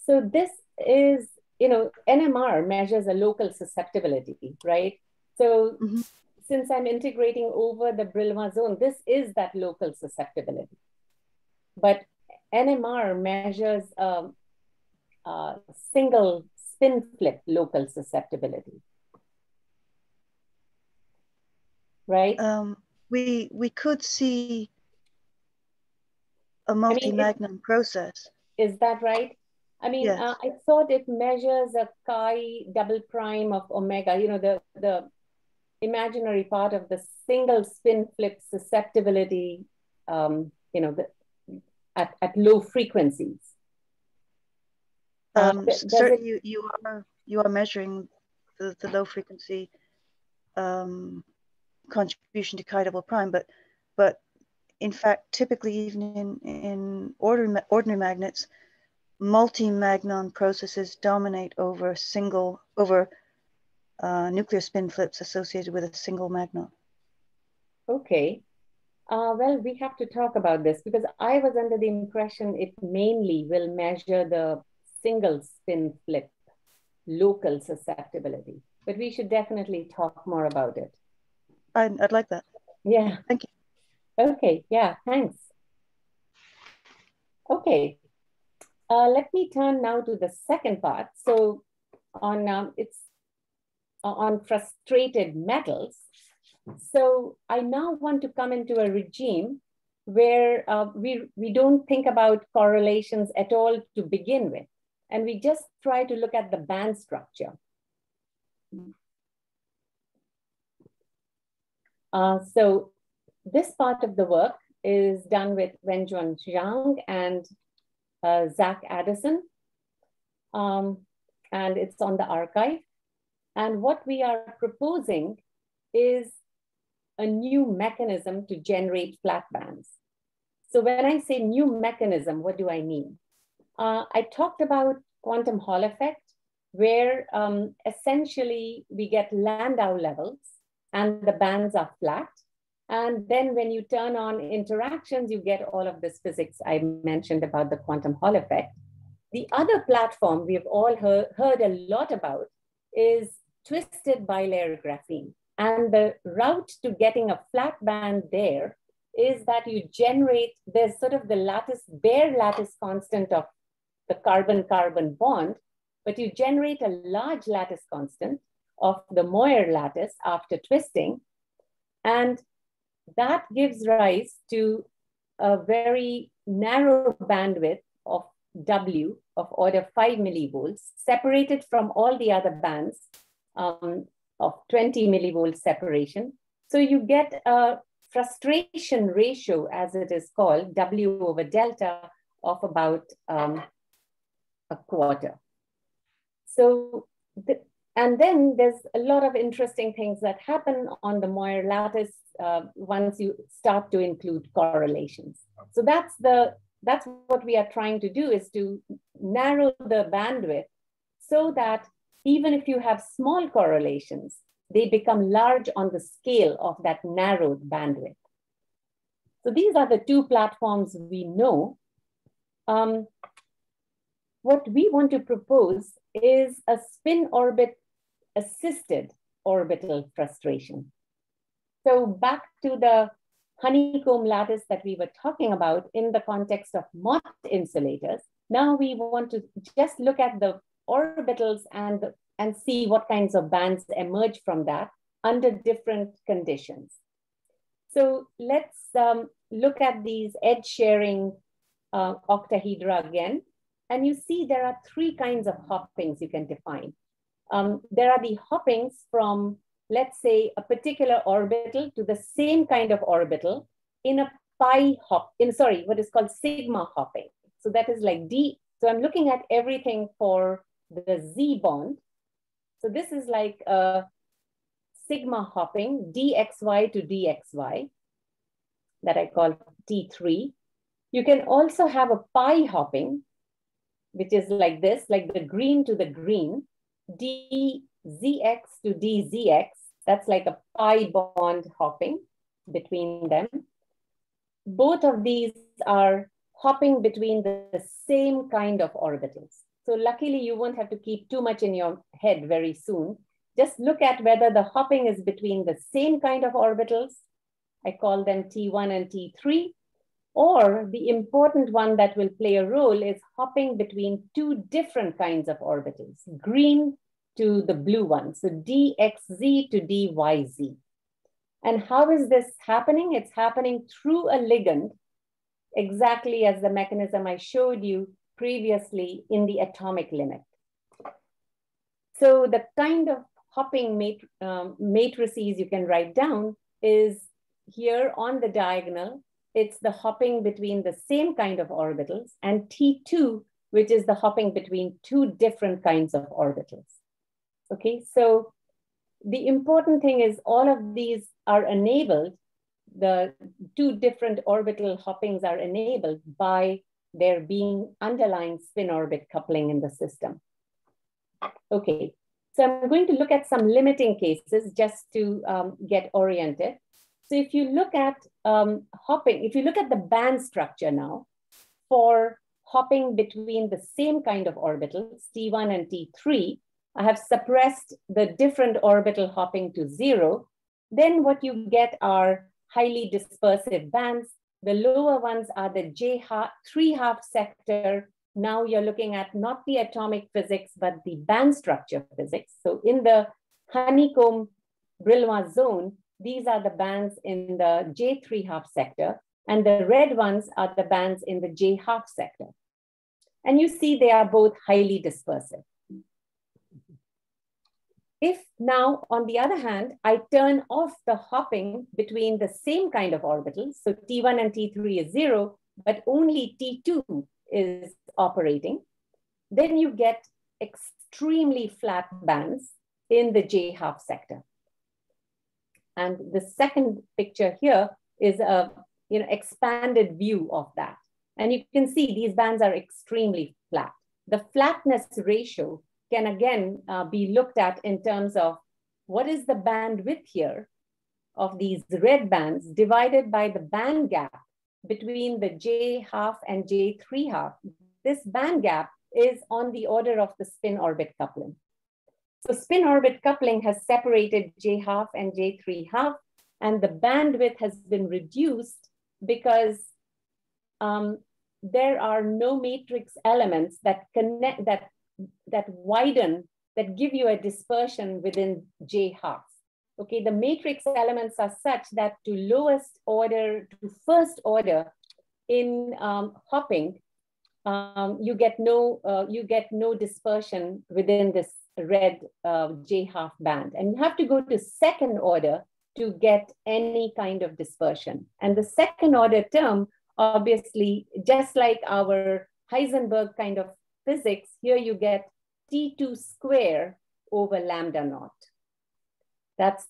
Speaker 3: So this is, NMR measures a local susceptibility, right? So since I'm integrating over the Brillouin zone, this is that local susceptibility. But NMR measures single spin flip local susceptibility, right?
Speaker 5: We could see a multi-magnon process.
Speaker 3: Is that right? I mean, yes. I thought it measures a chi double prime of omega, the imaginary part of the single spin flip susceptibility, at low frequencies.
Speaker 5: Certainly, you are measuring the low frequency contribution to chi double prime, but in fact, typically even in ordinary magnets, multi-magnon processes dominate over nuclear spin flips associated with a single magnon.
Speaker 3: Okay. Well, we have to talk about this because I was under the impression it mainly will measure the single spin flip local susceptibility, but we should definitely talk more about it.
Speaker 5: I'd like that.
Speaker 3: Yeah.
Speaker 5: Thank you.
Speaker 3: Okay. Yeah. Thanks. Okay. let me turn now to the second part. So it's on frustrated metals. So I now want to come into a regime where we don't think about correlations at all to begin with. And we just try to look at the band structure. So this part of the work is done with Wenjuan Zhang and Zach Addison. And it's on the archive. And what we are proposing is a new mechanism to generate flat bands. So when I say new mechanism, what do I mean? I talked about quantum Hall effect, where essentially we get Landau levels and the bands are flat. And then when you turn on interactions, you get all of this physics I mentioned about the quantum Hall effect. The other platform we've all heard a lot about is twisted bilayer graphene. And the route to getting a flat band there is that you generate, there's sort of the lattice, bare lattice constant of the carbon-carbon bond, but you generate a large lattice constant of the Moyer lattice after twisting. And that gives rise to a very narrow bandwidth of W of order 5 millivolts, separated from all the other bands of 20 millivolts separation. So you get a frustration ratio, as it is called, W over delta of about a quarter. So, and then there's a lot of interesting things that happen on the Moyer lattice once you start to include correlations. So that's what we are trying to do, is to narrow the bandwidth so that even if you have small correlations, they become large on the scale of that narrowed bandwidth. So these are the two platforms we know. What we want to propose is a spin orbit assisted orbital frustration. So back to the honeycomb lattice that we were talking about in the context of Mott insulators. Now we want to just look at the orbitals and see what kinds of bands emerge from that under different conditions. So let's look at these edge sharing octahedra again. And you see there are three kinds of hoppings you can define. There are the hoppings from, let's say, a particular orbital to the same kind of orbital in a what is called sigma hopping. So that is like D. So I'm looking at everything for the Z bond. So this is like a sigma hopping, dxy to dxy, that I call T3. You can also have a pi hopping, which is like this, like the green to the green, dzx to dzx. That's like a pi bond hopping between them. Both of these are hopping between the same kind of orbitals. So luckily you won't have to keep too much in your head very soon. Just look at whether the hopping is between the same kind of orbitals. I call them T1 and T3. Or the important one that will play a role is hopping between two different kinds of orbitals, green to the blue one. So dxz to dyz. And how is this happening? It's happening through a ligand, exactly as the mechanism I showed you previously in the atomic limit. So the kind of hopping matrices you can write down is here on the diagonal. It's the hopping between the same kind of orbitals, and T2, which is the hopping between two different kinds of orbitals. Okay, so the important thing is all of these are enabled, the two different orbital hoppings are enabled by there being underlying spin orbit coupling in the system. Okay, so I'm going to look at some limiting cases just to get oriented. So if you look at hopping, if you look at the band structure now for hopping between the same kind of orbitals, T1 and T3, I have suppressed the different orbital hopping to 0. Then what you get are highly dispersive bands. The lower ones are the J3 half sector, now you're looking at not the atomic physics, but the band structure physics. So in the honeycomb Brillouin zone, these are the bands in the J3½ sector, and the red ones are the bands in the J½ sector. And you see they are both highly dispersive. If now, on the other hand, I turn off the hopping between the same kind of orbitals, so T1 and T3 is 0, but only T2 is operating, then you get extremely flat bands in the J½ sector. And the second picture here is a expanded view of that. And you can see these bands are extremely flat. The flatness ratio can again be looked at in terms of what is the bandwidth here of these red bands divided by the band gap between the J½ and J3½. This band gap is on the order of the spin-orbit coupling. So spin-orbit coupling has separated J½ and J3½, and the bandwidth has been reduced because there are no matrix elements that connect, that widen, that give you a dispersion within J½ Okay, the matrix elements are such that to lowest order to first order in hopping, you get no dispersion within this red J½ band, and you have to go to second order to get any kind of dispersion. And the second order term, obviously, just like our Heisenberg kind of physics, here you get T2 square over lambda naught. That's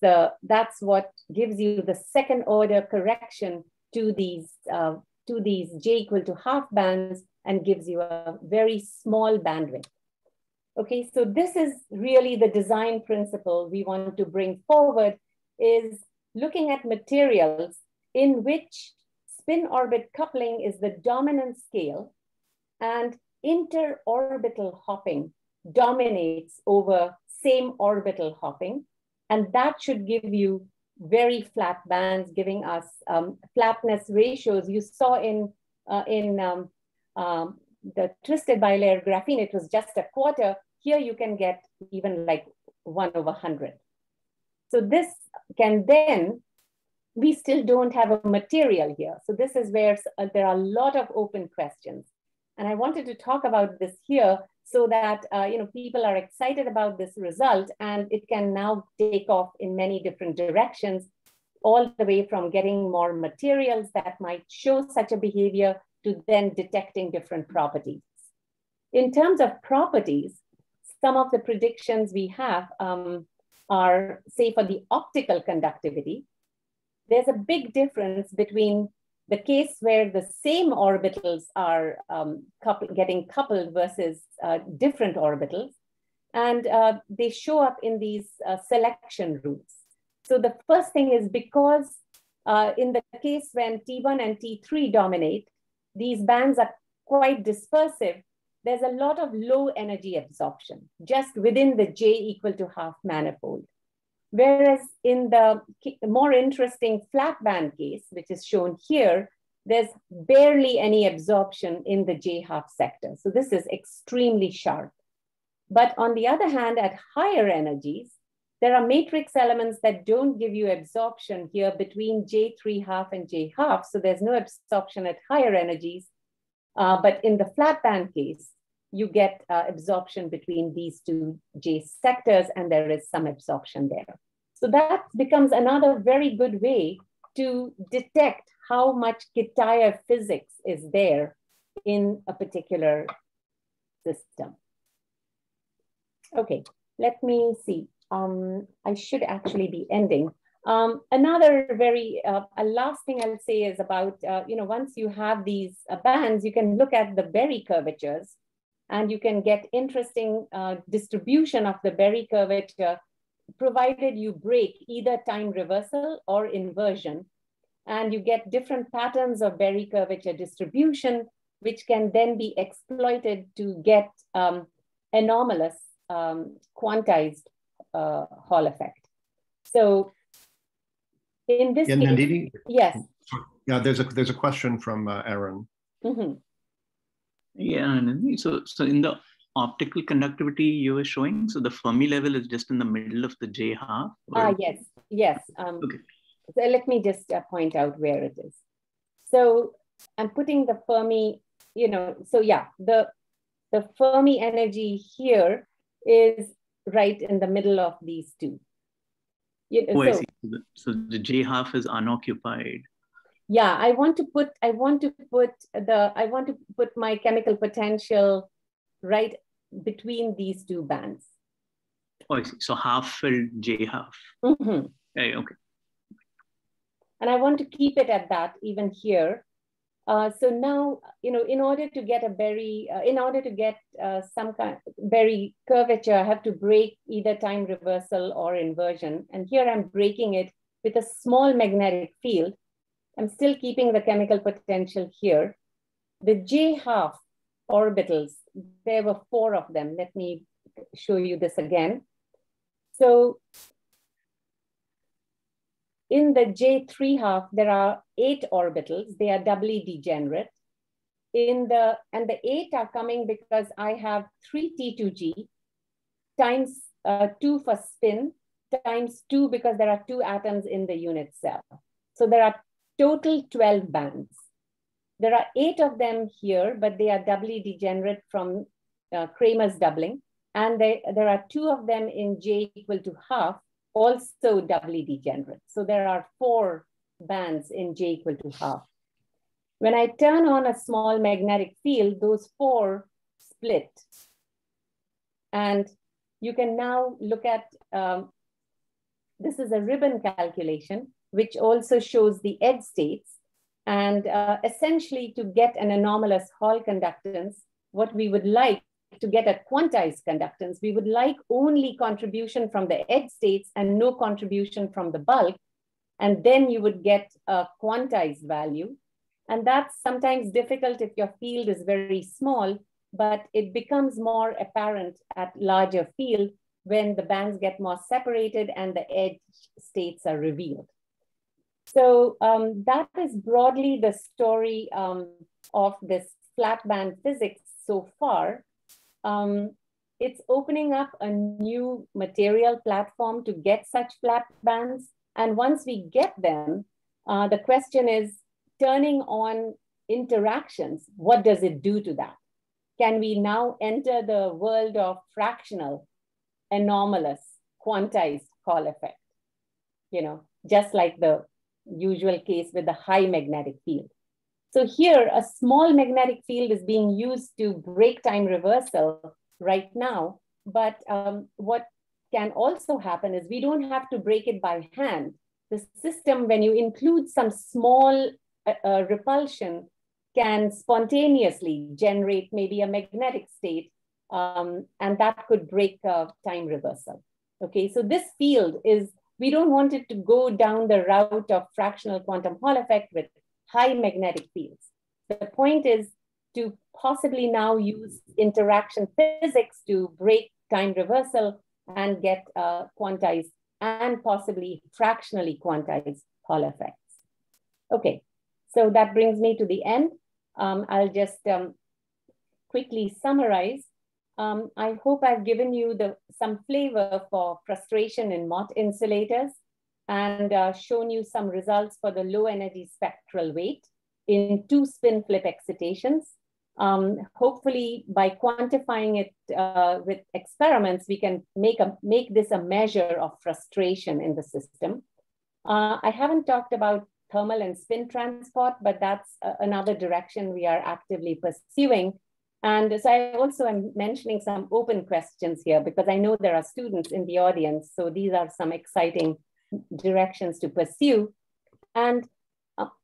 Speaker 3: what gives you the second order correction to these J equal to half bands and gives you a very small bandwidth. Okay, so this is really the design principle we want to bring forward, is looking at materials in which spin-orbit coupling is the dominant scale and inter-orbital hopping dominates over same orbital hopping. And that should give you very flat bands, giving us flatness ratios. You saw in the twisted bilayer graphene, it was just a quarter. Here you can get even like 1/100. So this can then, we still don't have a material here. So this is where there are a lot of open questions. And I wanted to talk about this here so that people are excited about this result, and it can now take off in many different directions, all the way from getting more materials that might show such a behavior to then detecting different properties. In terms of properties, some of the predictions we have are, say, for the optical conductivity, there's a big difference between the case where the same orbitals are getting coupled versus different orbitals. And they show up in these selection routes. So the first thing is, because in the case when T1 and T3 dominate, these bands are quite dispersive. There's a lot of low energy absorption just within the J equal to half manifold. Whereas in the more interesting flat band case, which is shown here, there's barely any absorption in the J½ sector. So this is extremely sharp. But on the other hand, at higher energies, there are matrix elements that don't give you absorption here between J3½ and J½. So there's no absorption at higher energies. But in the flat band case, you get absorption between these two J sectors, and there is some absorption there. So that becomes another very good way to detect how much Kitaev physics is there in a particular system. Okay, let me see. I should actually be ending. Another very, a last thing I'll say is about, once you have these bands, you can look at the Berry curvatures, and you can get interesting distribution of the Berry curvature, provided you break either time reversal or inversion. And you get different patterns of Berry curvature distribution, which can then be exploited to get anomalous quantized Hall effect. So in this case,
Speaker 2: Nandini?
Speaker 3: yes.
Speaker 2: Yeah, there's a question from Aaron.
Speaker 3: Mm-hmm.
Speaker 4: Yeah, so in the optical conductivity you were showing, so the Fermi level is just in the middle of the J half?
Speaker 3: Yes.
Speaker 4: Okay.
Speaker 3: So let me just point out where it is. So I'm putting the Fermi, so yeah, the Fermi energy here is right in the middle of these two.
Speaker 4: I see. So the J half is unoccupied.
Speaker 3: Yeah, I want to put my chemical potential right between these two bands.
Speaker 4: I see. So half filled J half.
Speaker 3: Mm-hmm.
Speaker 4: Okay.
Speaker 3: And I want to keep it at that even here. So now, in order to get some kind of Berry curvature, I have to break either time reversal or inversion. And here I'm breaking it with a small magnetic field. I'm still keeping the chemical potential here. The J half orbitals, there were 4 of them. Let me show you this again. So in the J3 half, there are 8 orbitals. They are doubly degenerate. And the 8 are coming because I have 3 T2G times 2 for spin times 2 because there are 2 atoms in the unit cell. So there are total 12 bands. There are 8 of them here, but they are doubly degenerate from Kramer's doubling. And there are 2 of them in J equal to half, also doubly degenerate. So there are 4 bands in J equal to half. When I turn on a small magnetic field, those 4 split. And you can now look at, this is a ribbon calculation, which also shows the edge states. And essentially to get an anomalous Hall conductance, what we would like to get a quantized conductance, we would like only contribution from the edge states and no contribution from the bulk. And then you would get a quantized value. And that's sometimes difficult if your field is very small, but it becomes more apparent at larger field when the bands get more separated and the edge states are revealed. So that is broadly the story of this flat band physics so far. It's opening up a new material platform to get such flat bands. And once we get them, the question is turning on interactions. What does it do to that? Can we now enter the world of fractional, anomalous, quantized Hall effect? Just like the usual case with the high magnetic field. So here, a small magnetic field is being used to break time reversal right now. But what can also happen is we don't have to break it by hand. The system, when you include some small repulsion, can spontaneously generate maybe a magnetic state, and that could break time reversal. Okay, so this field is, we don't want it to go down the route of fractional quantum Hall effect with high magnetic fields. The point is to possibly now use interaction physics to break time reversal and get quantized and possibly fractionally quantized Hall effects. Okay, so that brings me to the end. I'll just quickly summarize. I hope I've given you some flavor for frustration in Mott insulators and shown you some results for the low energy spectral weight in 2 spin flip excitations. Hopefully by quantifying it with experiments, we can make this a measure of frustration in the system. I haven't talked about thermal and spin transport, but that's another direction we are actively pursuing. And so I also am mentioning some open questions here because I know there are students in the audience. So these are some exciting directions to pursue. And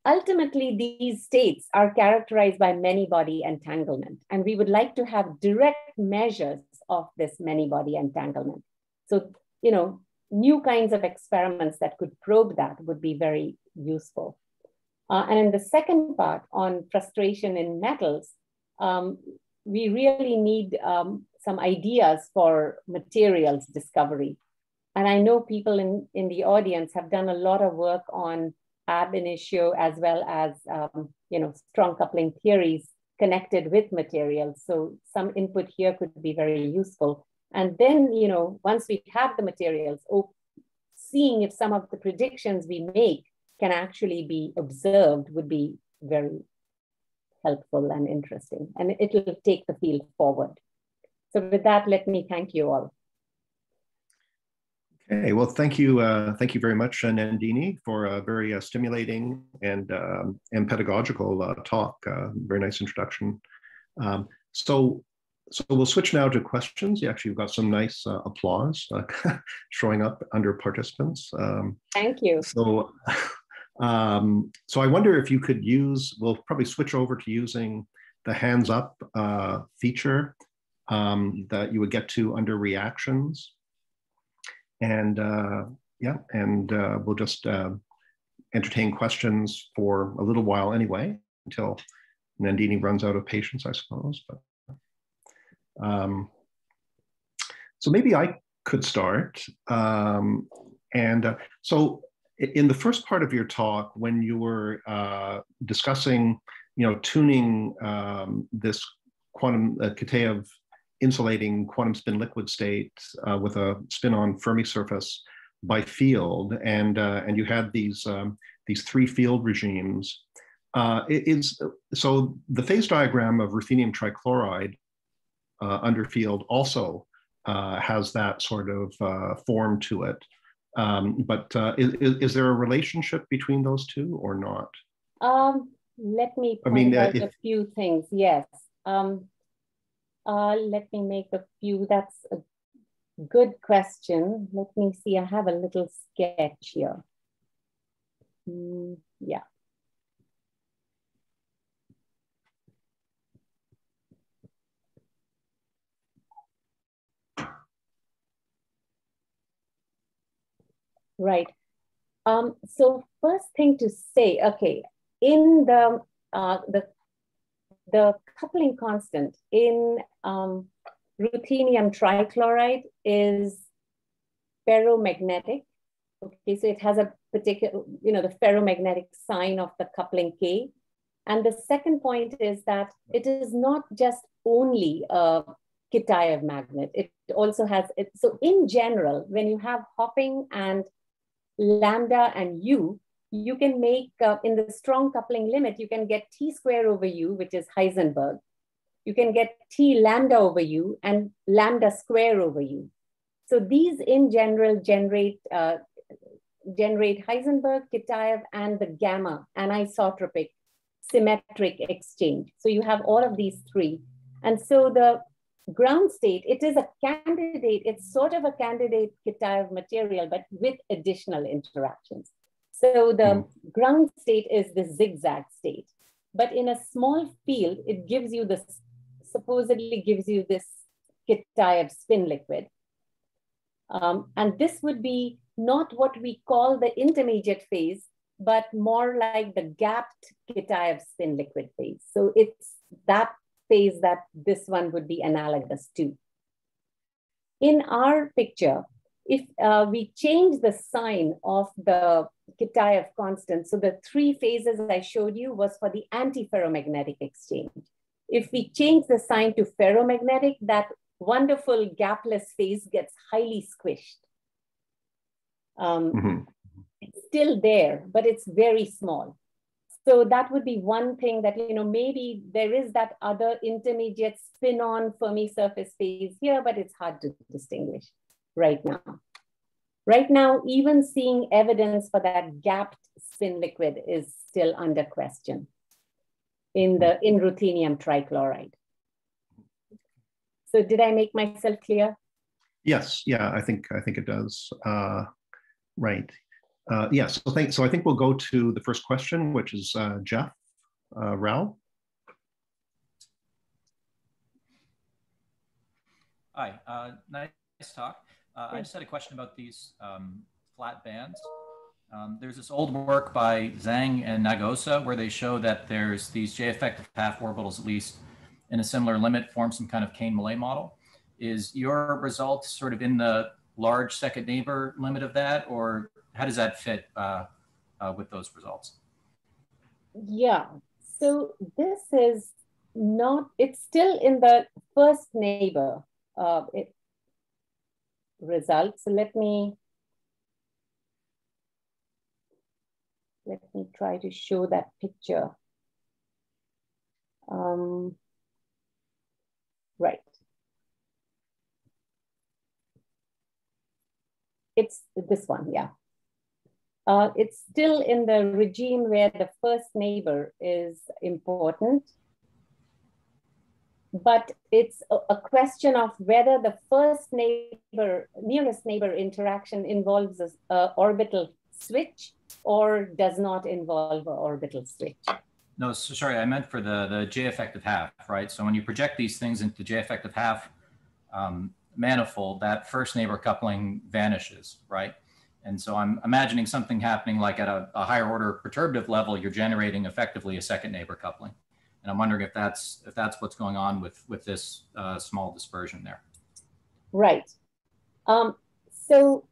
Speaker 3: ultimately, these states are characterized by many-body entanglement. And we would like to have direct measures of this many-body entanglement. So, new kinds of experiments that could probe that would be very useful. And in the second part on frustration in metals, we really need some ideas for materials discovery. And I know people in the audience have done a lot of work on ab initio as well as strong coupling theories connected with materials. So some input here could be very useful. And then, once we have the materials, seeing if some of the predictions we make can actually be observed would be very helpful and interesting. And it will take the field forward. So with that, let me thank you all.
Speaker 2: Okay, well, thank you very much, Nandini, for a very stimulating and pedagogical talk. Very nice introduction. So we'll switch now to questions. Actually, you've got some nice applause showing up under participants.
Speaker 3: Thank you.
Speaker 2: So I wonder if you could use, we'll probably switch over to using the hands up feature that you would get to under reactions. And we'll just entertain questions for a little while anyway, until Nandini runs out of patience, I suppose. But so maybe I could start. So in the first part of your talk, when you were discussing, tuning this quantum Kitaev insulating quantum spin liquid state with a spin-on Fermi surface by field, and you had these three field regimes. So the phase diagram of ruthenium trichloride under field also has that sort of form to it. But is there a relationship between those two or not?
Speaker 3: Let me point out a few things. Yes. Let me make a few. That's a good question. Let me see. I have a little sketch here. Yeah. Right. So first thing to say, okay, in the coupling constant in ruthenium trichloride is ferromagnetic. Okay, so it has a particular, the ferromagnetic sign of the coupling K. And the second point is that it is not just only a Kitaev magnet. It also has, so in general, when you have hopping and lambda and U, you can make, in the strong coupling limit, you can get T square over U, which is Heisenberg. You can get T lambda over U and lambda square over U. So these in general generate Heisenberg, Kitaev, and the gamma anisotropic symmetric exchange. So you have all of these three. And so the ground state, it is a candidate, it's sort of a candidate Kitaev material, but with additional interactions. So the ground state is the zigzag state, but in a small field, it gives you this, supposedly gives you this Kitaev spin liquid. And this would be not what we call the intermediate phase, but more like the gapped Kitaev spin liquid phase. So it's that phase that this one would be analogous to. In our picture, if we change the sign of the Kitaev constant, so the three phases I showed you was for the antiferromagnetic exchange. If we change the sign to ferromagnetic, that wonderful gapless phase gets highly squished. It's still there, but it's very small. So that would be one thing that, maybe there is that other intermediate spin-on Fermi surface phase here, but it's hard to distinguish right now. Right now, even seeing evidence for that gapped spin liquid is still under question in ruthenium trichloride. So did I make myself clear?
Speaker 2: Yes, yeah, I think it does. Right. Yes, so I think we'll go to the first question, which is Jeff Rao.
Speaker 6: Hi, nice talk. I just had a question about these flat bands. There's this old work by Zhang and Nagosa where they show that there's these J-effective half orbitals, at least in a similar limit, form some kind of Kane-Millet model. Is your result sort of in the large second neighbor limit of that, or how does that fit with those results?
Speaker 3: Yeah, so this is it's still in the first neighbor result. So let me try to show that picture. Right. It's this one, yeah. It's still in the regime where the first neighbor is important, but it's a question of whether the first neighbor, nearest neighbor interaction involves an orbital switch or does not involve an orbital switch.
Speaker 6: No, so sorry, I meant for the J effective half, right? So when you project these things into J effective half manifold, that first neighbor coupling vanishes, right? And so I'm imagining something happening like at a higher order perturbative level, you're generating effectively a second neighbor coupling. And I'm wondering if that's what's going on with this small dispersion there. Right.
Speaker 3: So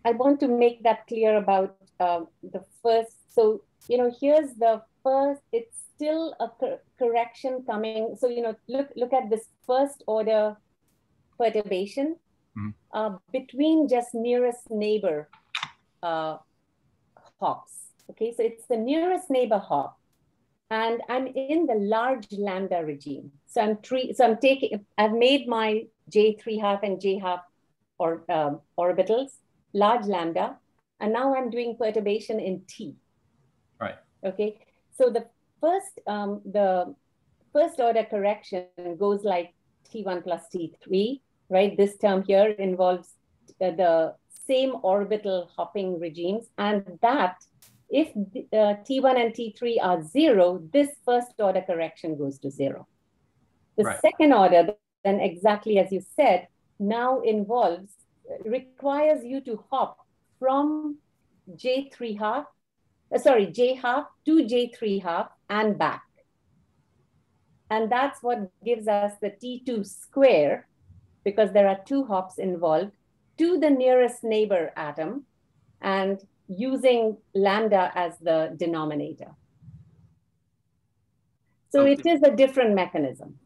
Speaker 3: I want to make that clear about the first. So, here's the first, it's still a correction coming. So, look at this first order perturbation between just nearest neighbor hops. Okay, so it's the nearest neighbor hop. And I'm in the large lambda regime. So I've made my J3 and J half orbitals, large lambda, and now I'm doing perturbation in T.
Speaker 6: Right.
Speaker 3: Okay. So the first order correction goes like T1 plus T3, right? This term here involves the same orbital hopping regimes, and that if T1 and T3 are 0, this first order correction goes to 0. The second order, then exactly as you said, now requires you to hop from J half to J3 half and back. And that's what gives us the T2 square, because there are 2 hops involved, to the nearest neighbor atom, and using lambda as the denominator. So it is a different mechanism.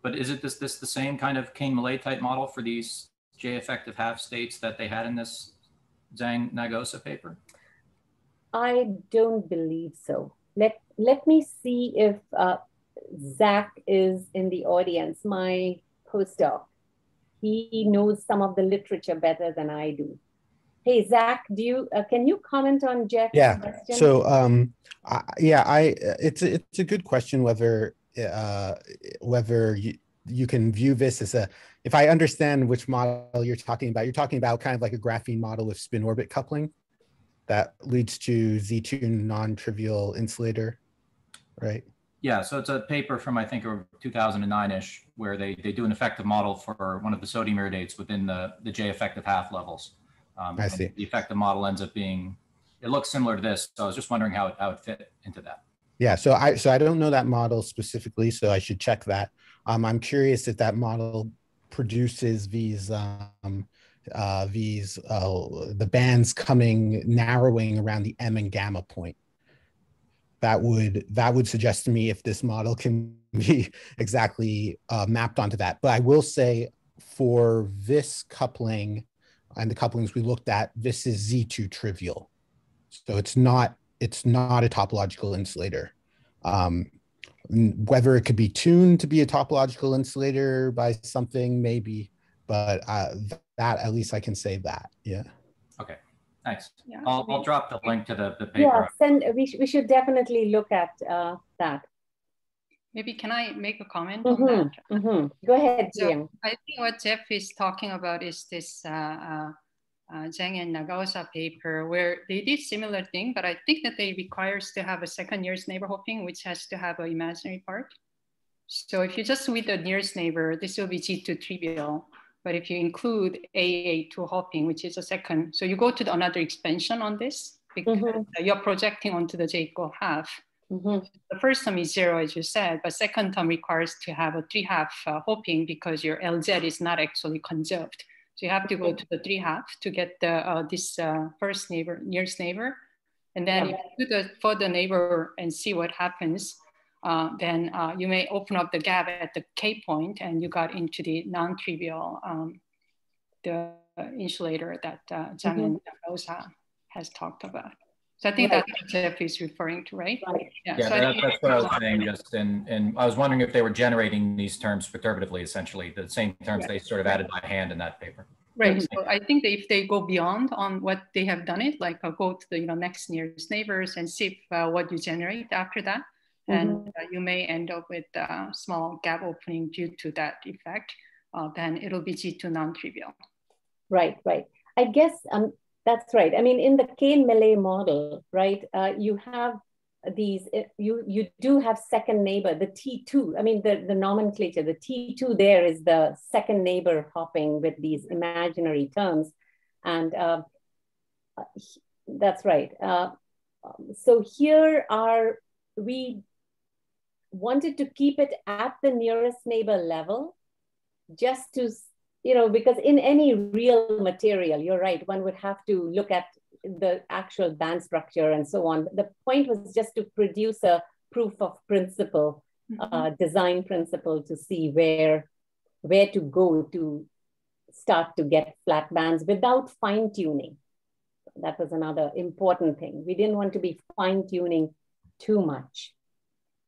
Speaker 6: But is it this the same kind of Kane-Millet type model for these J effective half states that they had in this Zhang-Nagosa paper?
Speaker 3: I don't believe so. Let me see if Zach is in the audience, my postdoc. He knows some of the literature better than I do. Hey, Zach, can you comment on Jeff's question?
Speaker 7: So it's a good question whether you can view this as if I understand which model you're talking about kind of like a graphene model with spin orbit coupling that leads to Z2 non-trivial insulator, right?
Speaker 6: Yeah, so it's a paper from, I think, 2009-ish, where they do an effective model for one of the sodium iridates within the J effective half levels.
Speaker 7: I see.
Speaker 6: The effective model ends up being, it looks similar to this. So I was just wondering how it fit into that.
Speaker 7: Yeah, so I don't know that model specifically, so I should check that. I'm curious if that model produces these the bands narrowing around the M and gamma point. That would suggest to me if this model can be exactly mapped onto that. But I will say for this coupling and the couplings we looked at, this is Z2 trivial. So it's not a topological insulator. Whether it could be tuned to be a topological insulator by something, maybe, but that at least I can say that. Yeah.
Speaker 6: Okay. Thanks.
Speaker 3: Yeah,
Speaker 6: I'll drop the link to the paper.
Speaker 3: Yeah, we should definitely look at that.
Speaker 8: Maybe can I make a comment on that?
Speaker 3: Go ahead,
Speaker 8: so
Speaker 3: Jim.
Speaker 8: I think what Jeff is talking about is this Zhang and Nagosa paper where they did similar thing, but I think that they requires to have a second nearest neighbor hopping, which has to have an imaginary part. So if you just with the nearest neighbor, this will be G2 trivial. But if you include AA2 hopping, which is a second, so you go to another expansion on this because you're projecting onto the J equal half. The first term is 0, as you said, but second term requires to have a 3/2 hopping because your LZ is not actually conserved. So you have to go to the 3/2 to get the this first neighbor, nearest neighbor. And then if you do the further neighbor and see what happens, then you may open up the gap at the K point and you got into the non-trivial the insulator that Zhang and Rosa has talked about. So I think that's what Jeff is referring to, right?
Speaker 6: Yeah, so that's what I was saying just, and I was wondering if they were generating these terms perturbatively, essentially, the same terms they sort of added by hand in that paper.
Speaker 8: Right, so I think that if they go beyond on what they have done it, like go to the next nearest neighbors and see if, what you generate after that, and you may end up with a small gap opening due to that effect, then it'll be G2 non-trivial.
Speaker 3: Right, right. I guess that's right. I mean, in the Kane-Millet model, right, you have these, you do have second neighbor, the T2, I mean, the nomenclature, the T2 there is the second neighbor hopping with these imaginary terms. And that's right. So here we wanted to keep it at the nearest neighbor level, just to, because in any real material, you're right, one would have to look at the actual band structure and so on. The point was just to produce a proof of principle, design principle, to see where to go to start to get flat bands without fine tuning. That was another important thing. We didn't want to be fine tuning too much.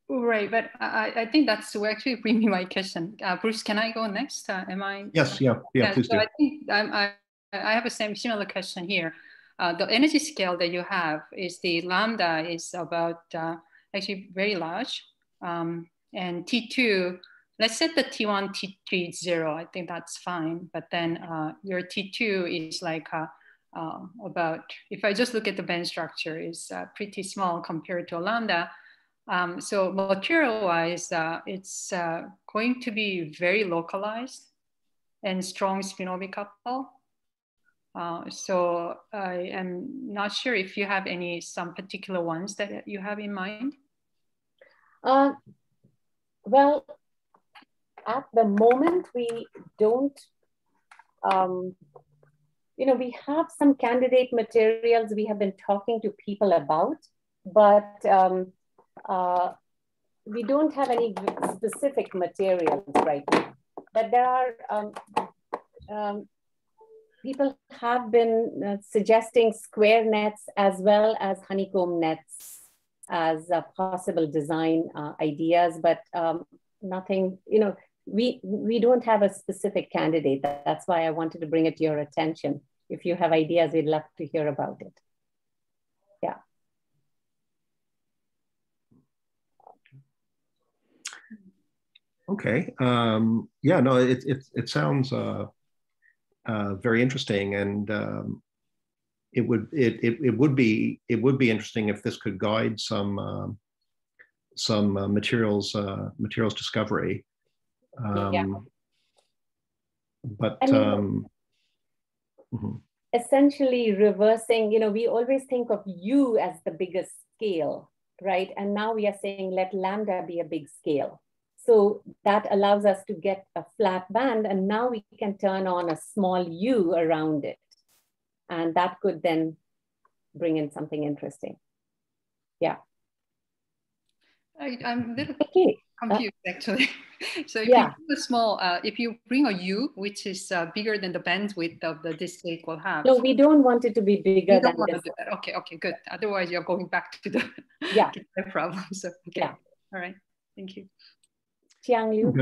Speaker 8: Right, but I think that's actually bring me my question. Bruce, can I go next? Am I?
Speaker 2: Yes, yeah, please do.
Speaker 8: I think I have a similar question here. The energy scale that you have is the lambda is about actually very large, and T2. Let's set the T1, T3 0. I think that's fine. But then your T2 is like about. If I just look at the band structure, is pretty small compared to a lambda. So material-wise, it's going to be very localized and strong spin-orbit couple. So I am not sure if you have some particular ones that you have in mind.
Speaker 3: Well, at the moment we don't. We have some candidate materials we have been talking to people about, but. We don't have any specific materials right now, but there are, people have been suggesting square nets as well as honeycomb nets as possible design ideas, but nothing, we don't have a specific candidate. That's why I wanted to bring it to your attention. If you have ideas, we'd love to hear about it. Yeah.
Speaker 2: Okay. Yeah. No. It sounds very interesting, and it would be interesting if this could guide some materials discovery. But
Speaker 3: essentially reversing. We always think of U as the biggest scale, right? And now we are saying let lambda be a big scale. So that allows us to get a flat band, and now we can turn on a small U around it. And that could then bring in something interesting. Yeah.
Speaker 8: I'm a little confused actually. So if you do a small, if you bring a U, which is bigger than the bandwidth of the disk will have.
Speaker 3: No, we don't want it to be bigger than this.
Speaker 8: Okay, good. Otherwise you're going back to the problem. So, okay. Yeah. All right, thank you.
Speaker 3: Chiang Liu.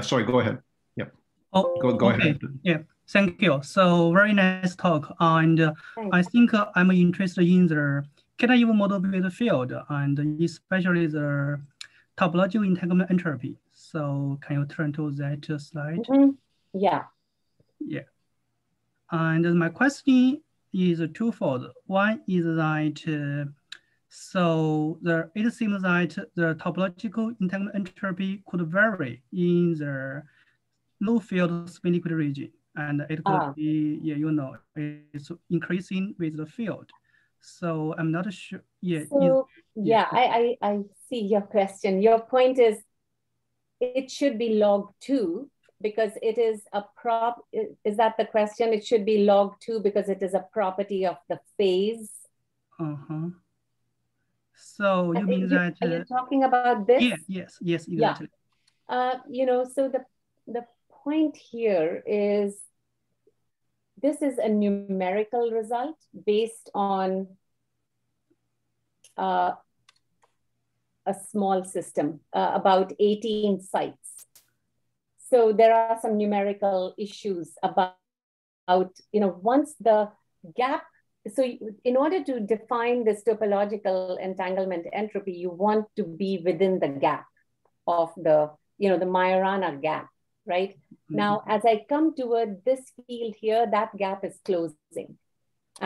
Speaker 2: Sorry, go ahead. Yeah.
Speaker 9: Oh,
Speaker 2: go ahead.
Speaker 9: Yeah, thank you. So very nice talk. And I think I'm interested in the Kitaev model with the field, and especially the topological entanglement entropy. So can you turn to that slide?
Speaker 3: Yeah.
Speaker 9: Yeah. And my question is twofold. One is that so it seems that the topological entanglement entropy could vary in the low field spin liquid region, and it could be, it's increasing with the field. So I'm not sure. Yeah.
Speaker 3: So I see your question. Your point is it should be log 2 because it is a prop. Is that the question? It should be log 2 because it is a property of the phase.
Speaker 9: So you mean that?
Speaker 3: Are you talking about this?
Speaker 9: Yes, exactly.
Speaker 3: Yeah. You know, so the point here is this is a numerical result based on a small system, about 18 sites. So there are some numerical issues about, you know, once the gap, so in order to define this topological entanglement entropy, you want to be within the gap of the, you know, the Majorana gap, right? Mm-hmm. Now, as I come toward this field here, that gap is closing.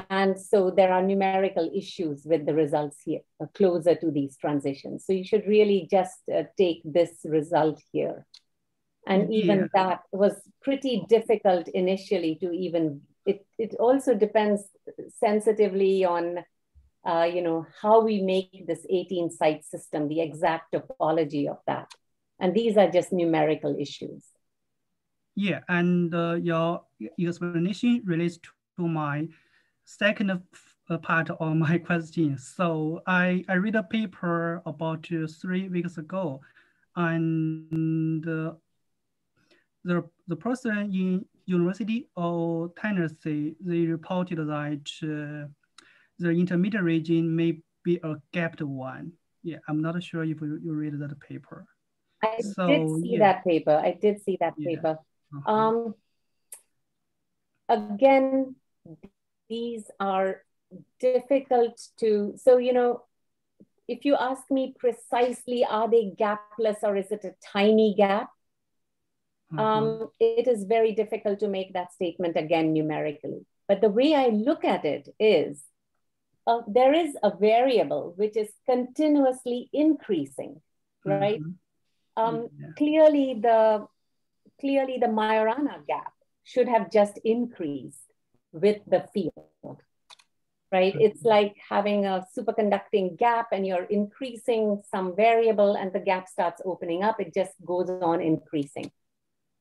Speaker 3: And so there are numerical issues with the results here, closer to these transitions. So you should really just take this result here. And even that was pretty difficult initially to even, it also depends sensitively on, you know, how we make this 18 site system, the exact topology of that. And these are just numerical issues.
Speaker 9: Yeah, and your explanation relates to my second part of my question. So I read a paper about 3 weeks ago, and the person in University of Tennessee, they reported that the intermediate region may be a gapped one. Yeah, I'm not sure if you read that paper.
Speaker 3: I did see that paper. I did see that paper. Again, these are difficult to, so, you know, if you ask me precisely, are they gapless or is it a tiny gap? It is very difficult to make that statement again numerically. But the way I look at it is, there is a variable which is continuously increasing, right? Clearly the Majorana gap should have just increased with the field, right? It's like having a superconducting gap and you're increasing some variable and the gap starts opening up, it just goes on increasing.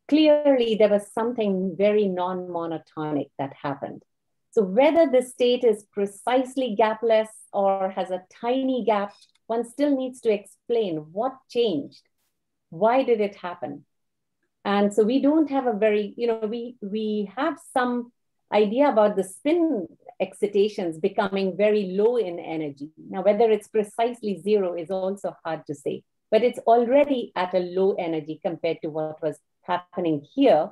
Speaker 3: Clearly there was something very non-monotonic that happened. So whether the state is precisely gapless or has a tiny gap, one still needs to explain what changed. Why did it happen? And so we don't have a very, you know, we have some idea about the spin excitations becoming very low in energy. Now, whether it's precisely 0 is also hard to say, but it's already at a low energy compared to what was happening here.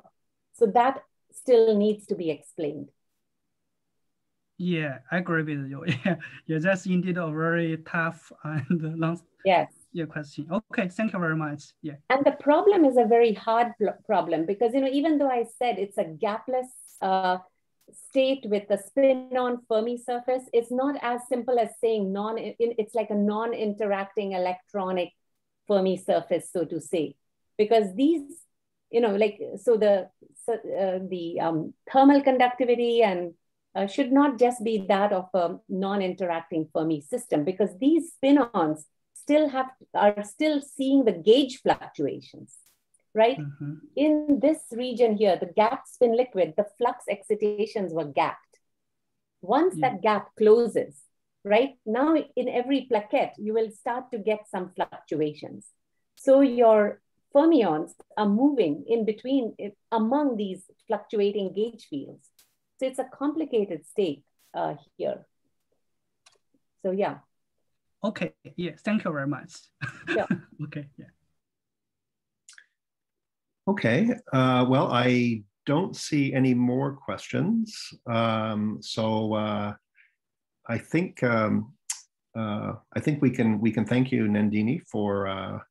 Speaker 3: So that still needs to be explained.
Speaker 9: Yeah, I agree with you. Yeah, that's indeed a very tough and long question. Okay, thank you very much. Yeah.
Speaker 3: And the problem is a very hard problem because, you know, even though I said it's a gapless state with a spin-on Fermi surface, it's not as simple as saying it's like a non-interacting electronic Fermi surface, so to say, because these, you know, like, so the thermal conductivity and should not just be that of a non-interacting Fermi system, because these spin-ons are still seeing the gauge fluctuations, right? In this region here, the gap spin liquid, the flux excitations were gapped. Once that gap closes, right? Now in every plaquette, you will start to get some fluctuations. So your fermions are moving in between, among these fluctuating gauge fields. So it's a complicated state here. So yeah.
Speaker 9: Okay, yeah, thank you very much.
Speaker 3: Yeah.
Speaker 9: Okay, yeah.
Speaker 2: Okay, well, I don't see any more questions. So I think we can thank you, Nandini, for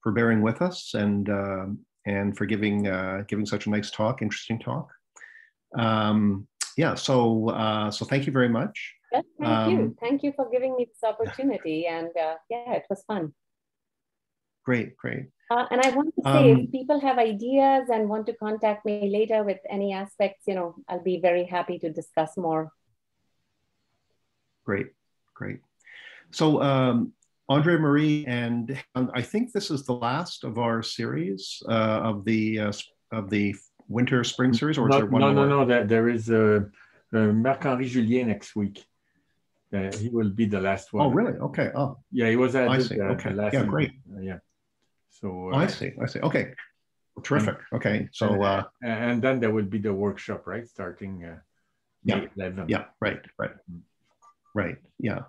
Speaker 2: bearing with us and for giving such a nice talk, interesting talk. Yeah, so thank you very much.
Speaker 3: Yes, thank you. Thank you for giving me this opportunity. And yeah, it was fun.
Speaker 2: Great.
Speaker 3: And I want to say, if people have ideas and want to contact me later with any aspects, you know, I'll be very happy to discuss more.
Speaker 2: Great. So André-Marie, and I think this is the last of our series of the winter spring series, or is there one more?
Speaker 10: No. There is Marc-Henri Julien next week. He will be the last one.
Speaker 2: Oh, really? Okay. Oh,
Speaker 10: yeah, he was at
Speaker 2: I see. Okay.
Speaker 10: the last
Speaker 2: Yeah,
Speaker 10: event.
Speaker 2: great.
Speaker 10: Yeah. So
Speaker 2: I see. I see. Okay. Terrific. Okay. So
Speaker 10: and then there will be the workshop, right? Starting May 11th.
Speaker 2: Yeah. Right. Right. Right. Yeah.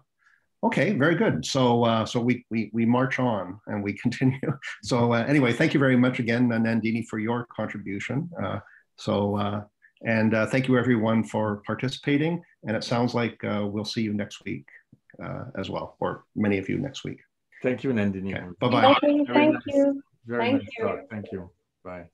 Speaker 2: Okay. Very good. So so we march on and we continue. So anyway, thank you very much again, Nandini, for your contribution. And thank you everyone for participating. And it sounds like we'll see you next week as well, or many of you next week.
Speaker 10: Thank you, Nandini.
Speaker 2: Okay. Bye-bye.
Speaker 3: Thank you.
Speaker 10: Very nice
Speaker 3: Thank you.
Speaker 10: talk. Thank you. Bye.